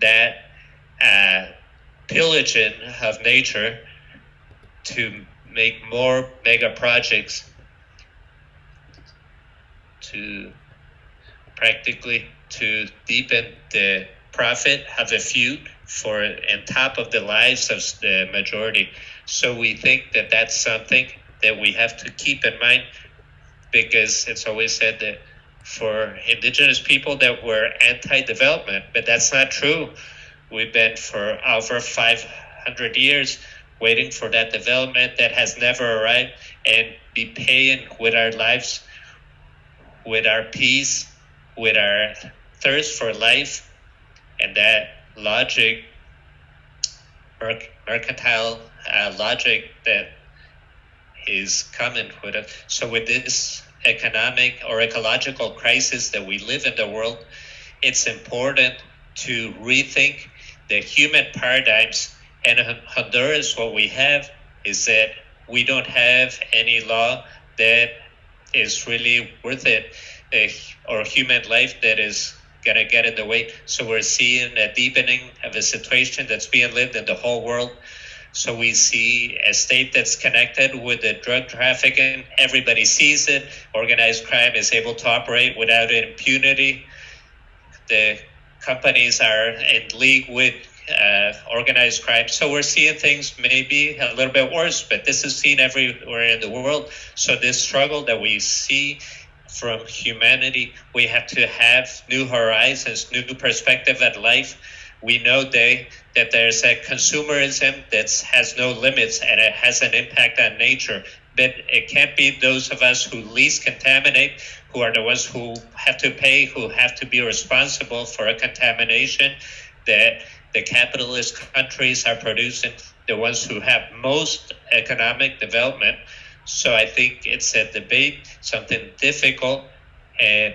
that pillaging of nature, to make more mega projects, to practically to deepen the profit of a few for on top of the lives of the majority. So we think that that's something that we have to keep in mind, because it's always said that for indigenous people that we're anti-development, but that's not true. We've been for over 500 years waiting for that development that has never arrived, and be paying with our lives, with our peace, with our thirst for life, and that logic, mercantile logic that is coming with it. So with this economic or ecological crisis that we live in the world, it's important to rethink the human paradigms. And in Honduras, what we have is that we don't have any law that is really worth it, or human life that is going to get in the way. So we're seeing a deepening of a situation that's being lived in the whole world. So we see a state that's connected with the drug trafficking. Everybody sees it. Organized crime is able to operate without impunity. The companies are in league with organized crime. So we're seeing things maybe a little bit worse, but this is seen everywhere in the world. So this struggle that we see from humanity, we have to have new horizons, new perspective at life. We know that there's a consumerism that has no limits, and it has an impact on nature. But it can't be those of us who least contaminate, who are the ones who have to pay, who have to be responsible for a contamination that the capitalist countries are producing, the ones who have most economic development. So I think it's a debate, something difficult, and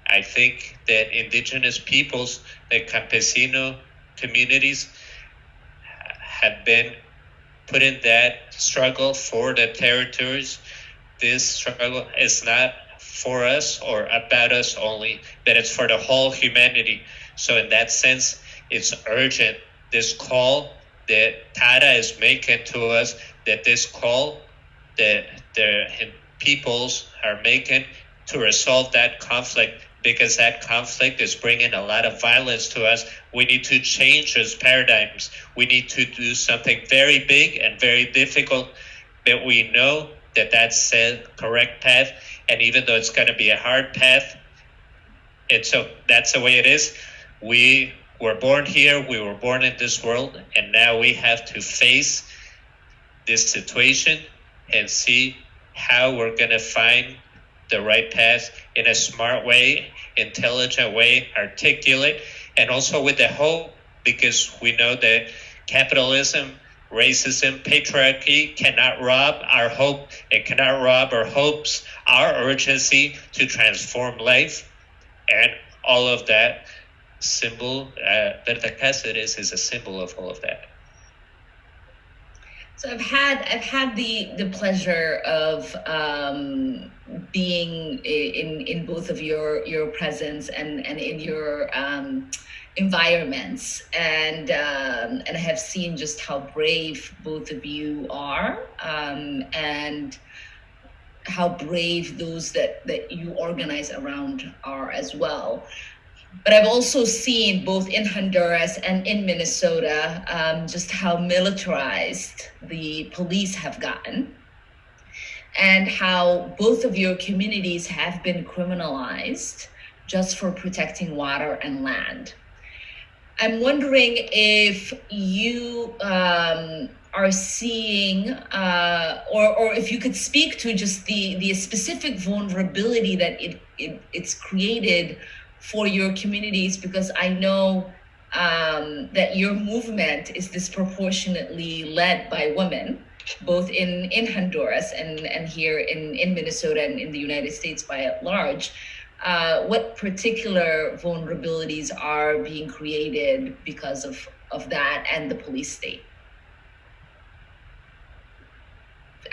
I think that indigenous peoples, the campesino communities, have been put in that struggle for the territories. This struggle is not for us or about us only, but it's for the whole humanity. So in that sense, it's urgent, this call that Tara is making to us, that this call that the peoples are making to resolve that conflict, because that conflict is bringing a lot of violence to us. We need to change those paradigms. We need to do something very big and very difficult, but we know that that's the correct path. And even though it's going to be a hard path, that's the way it is. We were born here, we were born in this world, and now we have to face this situation and see how we're going to find the right path in a smart way, intelligent way, articulate, and also with the hope, because we know that capitalism, racism, patriarchy cannot rob our hope. It cannot rob our hopes, our urgency to transform life, and all of that. Symbol, Berta Cáceres is a symbol of all of that. So I've had the pleasure of being in both of your presence and in your environments, and I have seen just how brave both of you are, and how brave those that you organize around are as well. But I've also seen both in Honduras and in Minnesota just how militarized the police have gotten, and how both of your communities have been criminalized just for protecting water and land. I'm wondering if you are seeing, or if you could speak to just the specific vulnerability that it's created for your communities, because I know that your movement is disproportionately led by women, both in Honduras and here in Minnesota and in the United States by and large. What particular vulnerabilities are being created because of that and the police state?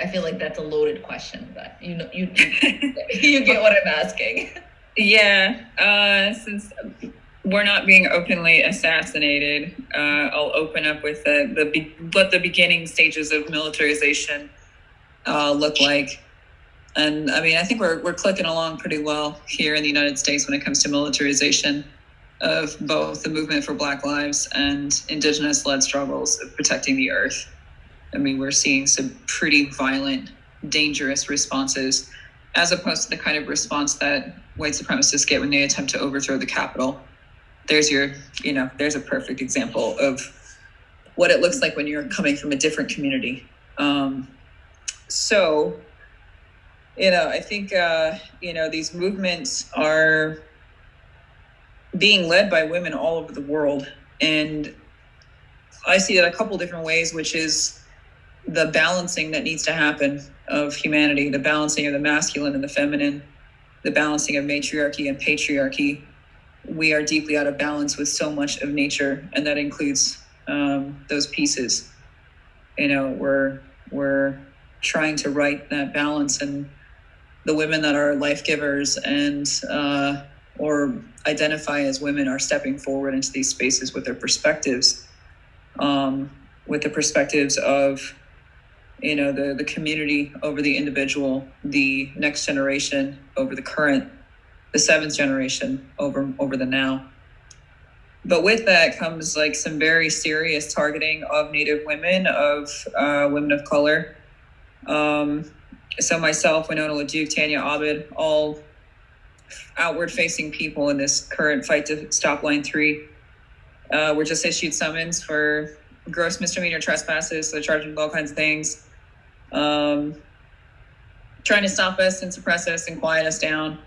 I feel like that's a loaded question, but you get what I'm asking. Yeah, since we're not being openly assassinated, I'll open up with what the beginning stages of militarization look like. And I mean, I think we're clicking along pretty well here in the United States when it comes to militarization of both the movement for Black lives and indigenous-led struggles of protecting the earth. I mean, we're seeing some pretty violent, dangerous responses, as opposed to the kind of response that white supremacists get when they attempt to overthrow the Capitol. There's there's a perfect example of what it looks like when you're coming from a different community. So, I think, these movements are being led by women all over the world. And I see that a couple different ways, which is the balancing that needs to happen of humanity, the balancing of the masculine and the feminine, the balancing of matriarchy and patriarchy. We are deeply out of balance with so much of nature, and that includes those pieces. We're trying to right that balance, and the women that are life givers and or identify as women are stepping forward into these spaces with their perspectives, with the perspectives of the community over the individual, the next generation over the current, the seventh generation over the now. But with that comes like some very serious targeting of Native women, of women of color. So myself, Winona LaDuke, Tanya Abed, all outward-facing people in this current fight to stop Line 3, were just issued summons for gross misdemeanor trespasses. So charging with all kinds of things, trying to stop us and suppress us and quiet us down,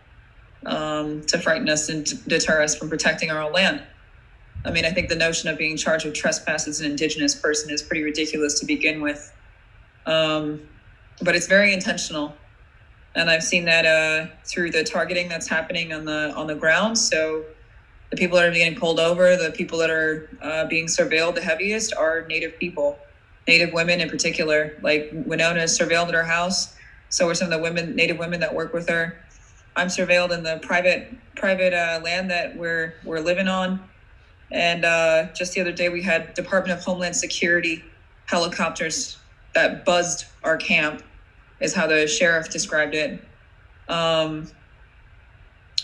to frighten us and deter us from protecting our own land. I mean, I think the notion of being charged with trespass as an Indigenous person is pretty ridiculous to begin with. But it's very intentional. And I've seen that through the targeting that's happening on the ground. So the people that are getting pulled over, the people that are being surveilled the heaviest are Native people, Native women in particular. Like Winona is surveilled at her house. So are some of the Native women that work with her. I'm surveilled in the private land that we're living on. And just the other day, we had Department of Homeland Security helicopters that buzzed our camp, is how the sheriff described it.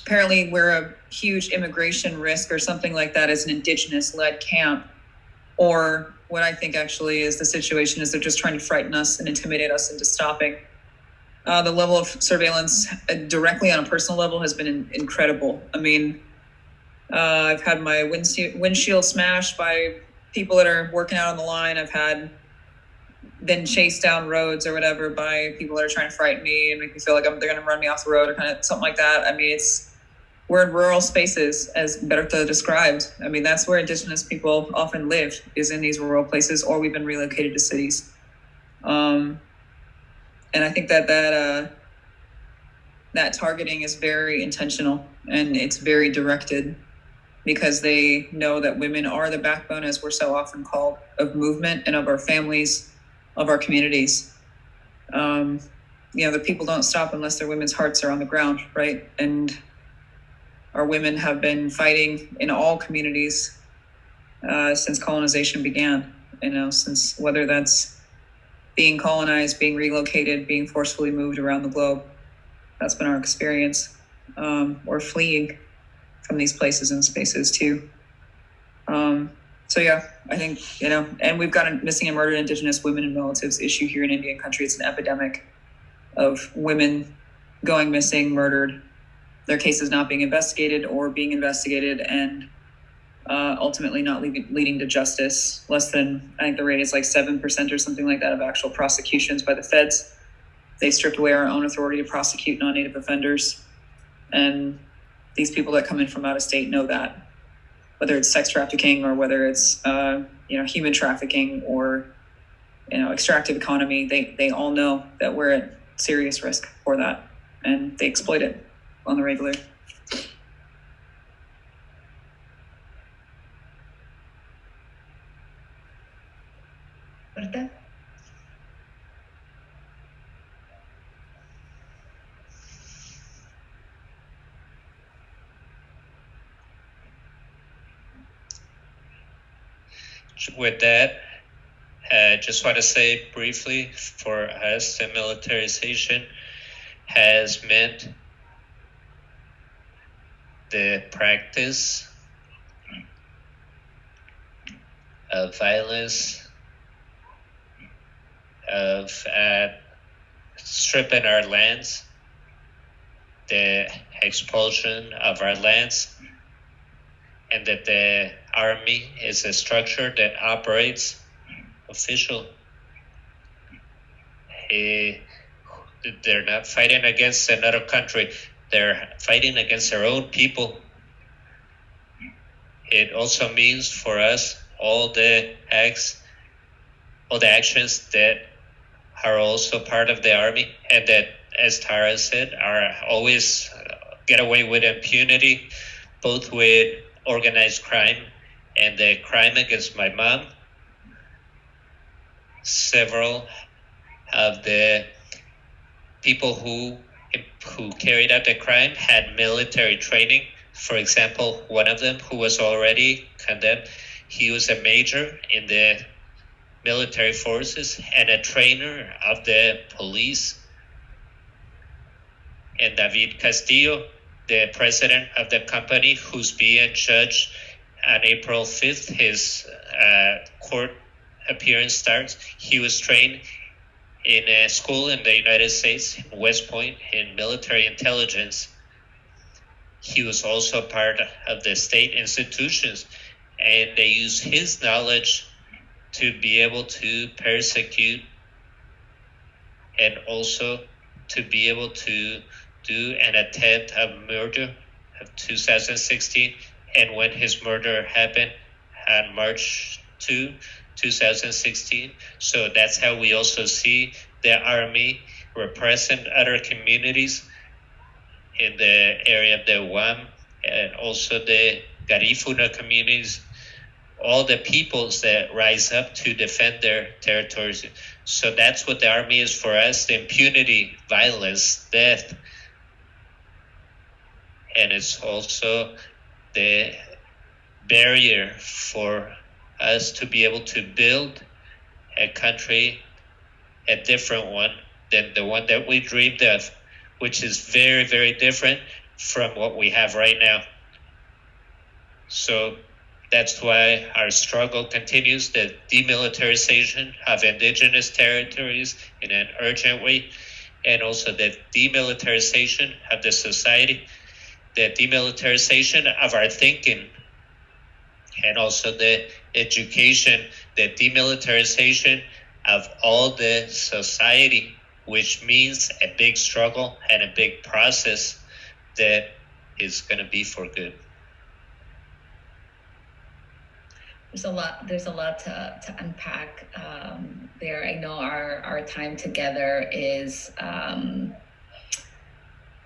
Apparently, we're a huge immigration risk or something like that as an Indigenous-led camp. Or what I think actually is the situation is they're just trying to frighten us and intimidate us into stopping. The level of surveillance directly on a personal level has been incredible. I mean, I've had my windshield smashed by people that are working out on the line. I've been chased down roads or whatever by people that are trying to frighten me and make me feel like they're going to run me off the road or kind of something like that. I mean, we're in rural spaces, as Berta described. I mean, that's where Indigenous people often live, is in these rural places, or we've been relocated to cities. And I think that targeting is very intentional, and it's very directed, because they know that women are the backbone, as we're so often called, of movement and of our families, of our communities. The people don't stop unless their women's hearts are on the ground, right? And our women have been fighting in all communities since colonization began, since whether that's being colonized, being relocated, being forcefully moved around the globe. That's been our experience, or fleeing from these places and spaces too. So yeah, I think, and we've got a missing and murdered Indigenous women and relatives issue here in Indian country. It's an epidemic of women going missing, murdered, their cases not being investigated or being investigated and ultimately not leading to justice. Less than, I think the rate is like 7% or something like that of actual prosecutions by the feds. They stripped away our own authority to prosecute non-Native offenders. And these people that come in from out of state know that, whether it's sex trafficking or whether it's human trafficking or extractive economy, they all know that we're at serious risk for that, and they exploit it on the regular. Berta? with that, just want to say briefly, for us, the militarization has meant the practice of violence, of stripping our lands, the expulsion of our lands, and that the army is a structure that operates official. They're not fighting against another country. They're fighting against their own people. It also means for us all the actions that are also part of the army, and that, as Tara said, are always get away with impunity, both with organized crime and the crime against my mom. Several of the people who carried out the crime had military training. For example, one of them, who was already condemned, he was a major in the military forces and a trainer of the police. And David Castillo, the president of the company, who's being judged on April 5th, his court appearance starts. He was trained in a school in the United States, in West Point, in military intelligence. He was also part of the state institutions, and they used his knowledge to be able to persecute and also to be able to do an attempt of murder of 2016. And when his murder happened on March 2, 2016. So that's how we also see the army repressing other communities in the area of the UAM and also the Garifuna communities, all the peoples that rise up to defend their territories. So that's what the army is for us, the impunity, violence, death. And it's also the barrier for us to be able to build a country, a different one than the one that we dreamed of, which is very, very different from what we have right now. So that's why our struggle continues, the demilitarization of indigenous territories in an urgent way, and also the demilitarization of the society, the demilitarization of our thinking, and also the education, the demilitarization of all the society, which means a big struggle and a big process that is going to be for good. There's a lot to unpack there. I know our time together is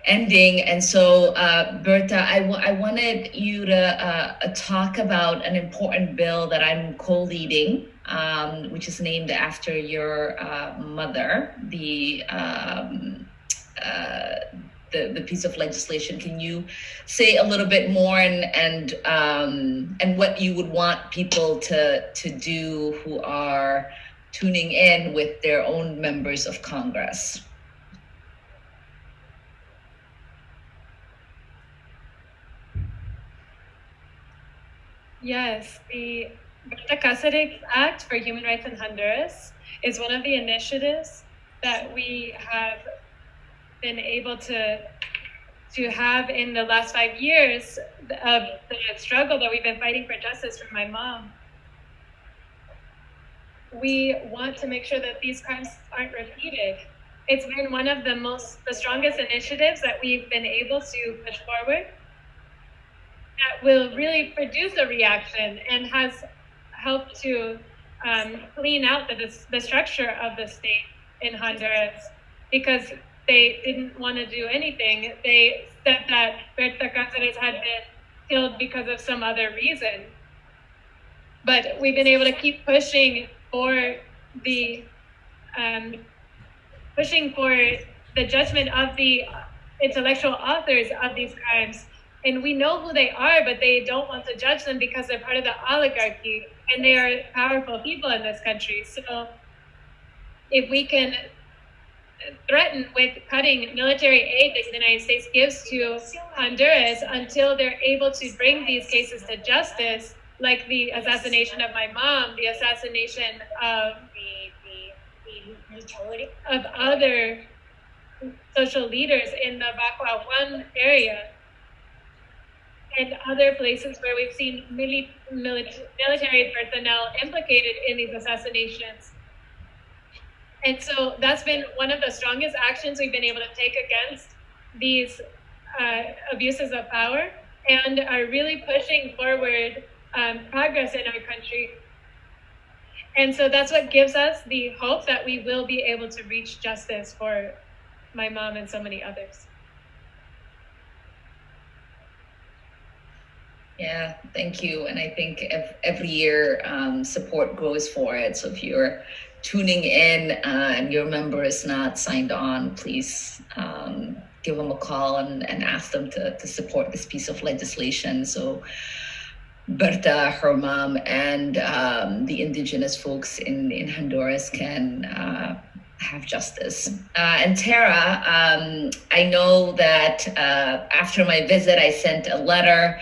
ending, and so Berta, I wanted you to talk about an important bill that I'm co-leading, which is named after your mother, the piece of legislation. Can you say a little bit more and what you would want people to do who are tuning in with their own members of Congress? Yes, the Berta Cáceres Act for Human Rights in Honduras is one of the initiatives that we have been able to have in the last 5 years of the struggle that we've been fighting for justice for my mom. We want to make sure that these crimes aren't repeated. It's been one of the strongest initiatives that we've been able to push forward that will really produce a reaction and has helped to clean out the structure of the state in Honduras, because they didn't want to do anything. They said that Berta Cáceres had been killed because of some other reason. But we've been able to keep pushing for the judgment of the intellectual authors of these crimes, And we know who they are, but they don't want to judge them because they're part of the oligarchy and they are powerful people in this country. So if we can threaten with cutting military aid that the United States gives to Honduras until they're able to bring these cases to justice, like the assassination of my mom, the assassination of other social leaders in the Agua 1 area, and other places where we've seen military personnel implicated in these assassinations. And so that's been one of the strongest actions we've been able to take against these abuses of power, and are really pushing forward progress in our country. And so that's what gives us the hope that we will be able to reach justice for my mom and so many others. Yeah, thank you. And I think every year support grows for it. So if you're tuning in and your member is not signed on, please give them a call and ask them to support this piece of legislation. So Berta, her mom, and the indigenous folks in Honduras can have justice. And Tara, I know that after my visit, I sent a letter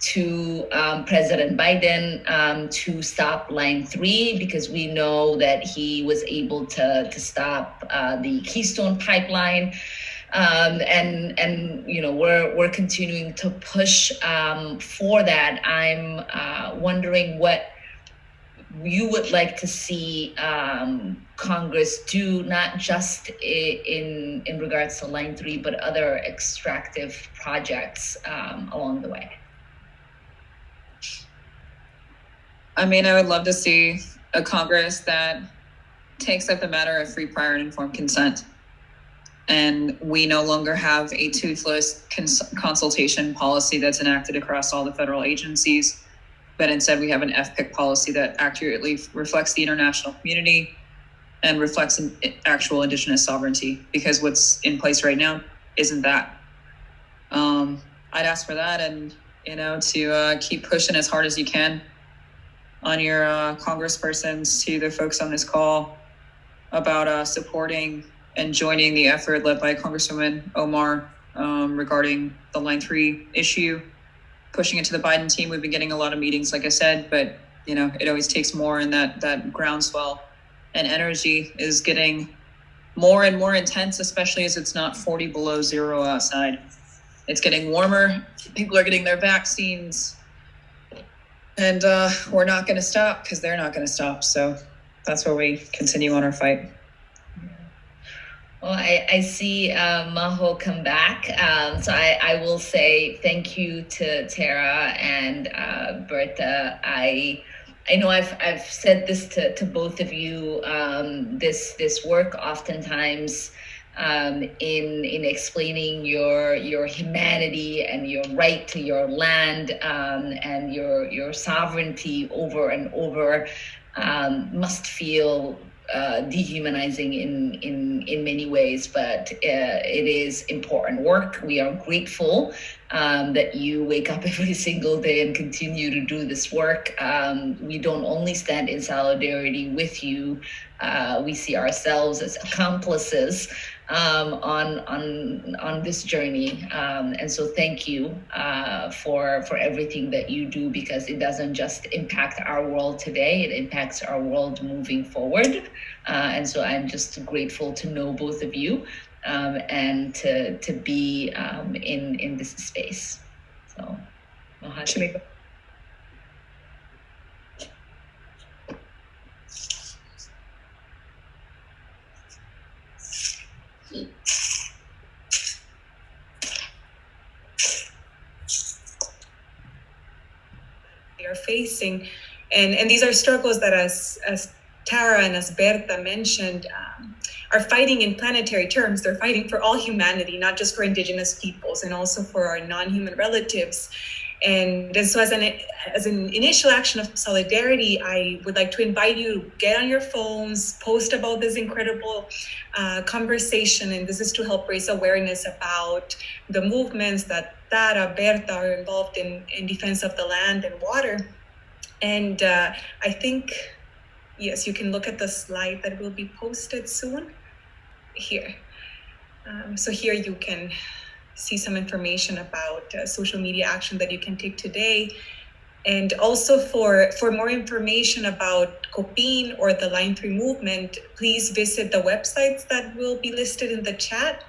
to President Biden to stop Line 3, because we know that he was able to stop the Keystone Pipeline. And you know, we're continuing to push for that. I'm wondering what you would like to see Congress do, not just in regards to Line 3, but other extractive projects along the way. I mean, I would love to see a Congress that takes up the matter of free, prior, and informed consent. And we no longer have a toothless consultation policy that's enacted across all the federal agencies, but instead we have an FPIC policy that accurately reflects the international community and reflects actual indigenous sovereignty, because what's in place right now isn't that. I'd ask for that, and, you know, to keep pushing as hard as you can on your congresspersons, to the folks on this call, about supporting and joining the effort led by Congresswoman Omar regarding the Line 3 issue, pushing it to the Biden team. We've been getting a lot of meetings, like I said, but, you know, it always takes more, and that groundswell and energy is getting more and more intense, especially as it's not 40 below zero outside. It's getting warmer. People are getting their vaccines. And we're not going to stop, because they're not going to stop. So that's where we continue on our fight. Well, I see Maho come back. So I will say thank you to Tara and Berta. I know I've said this to both of you. This work oftentimes in explaining your humanity and your right to your land and your sovereignty over and over must feel dehumanizing in many ways, but it is important work. We are grateful that you wake up every single day and continue to do this work. We don't only stand in solidarity with you, we see ourselves as accomplices on this journey, and so thank you for everything that you do, because it doesn't just impact our world today, it impacts our world moving forward, and so I'm just grateful to know both of you and to be in this space. So Mahati. Are facing, and these are struggles that, as Tara and as Berta mentioned, are fighting in planetary terms. They're fighting for all humanity, not just for indigenous peoples, and also for our non-human relatives. And so as an initial action of solidarity, I would like to invite you to get on your phones, post about this incredible conversation. And this is to help raise awareness about the movements that Tara, Berta are involved in defense of the land and water. And I think, yes, you can look at the slide that will be posted soon here. So here you can see some information about social media action that you can take today. And also for more information about Copinh or the Line 3 movement, please visit the websites that will be listed in the chat.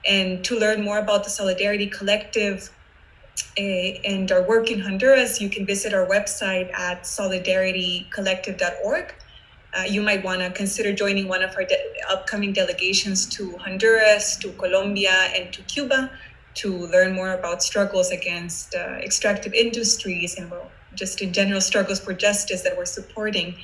And to learn more about the Solidarity Collective and our work in Honduras, you can visit our website at solidaritycollective.org. You might want to consider joining one of our upcoming delegations to Honduras, to Colombia, and to Cuba to learn more about struggles against extractive industries and, well, just in general struggles for justice that we're supporting.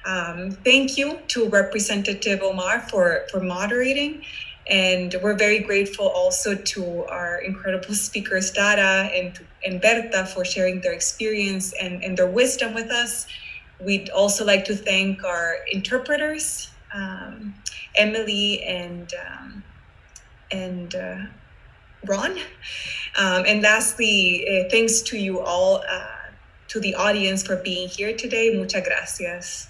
Thank you to Representative Omar for moderating. And we're very grateful also to our incredible speakers, Tara and Berta, for sharing their experience and their wisdom with us. We'd also like to thank our interpreters, Emily and Ron. And lastly, thanks to you all, to the audience for being here today. Muchas gracias.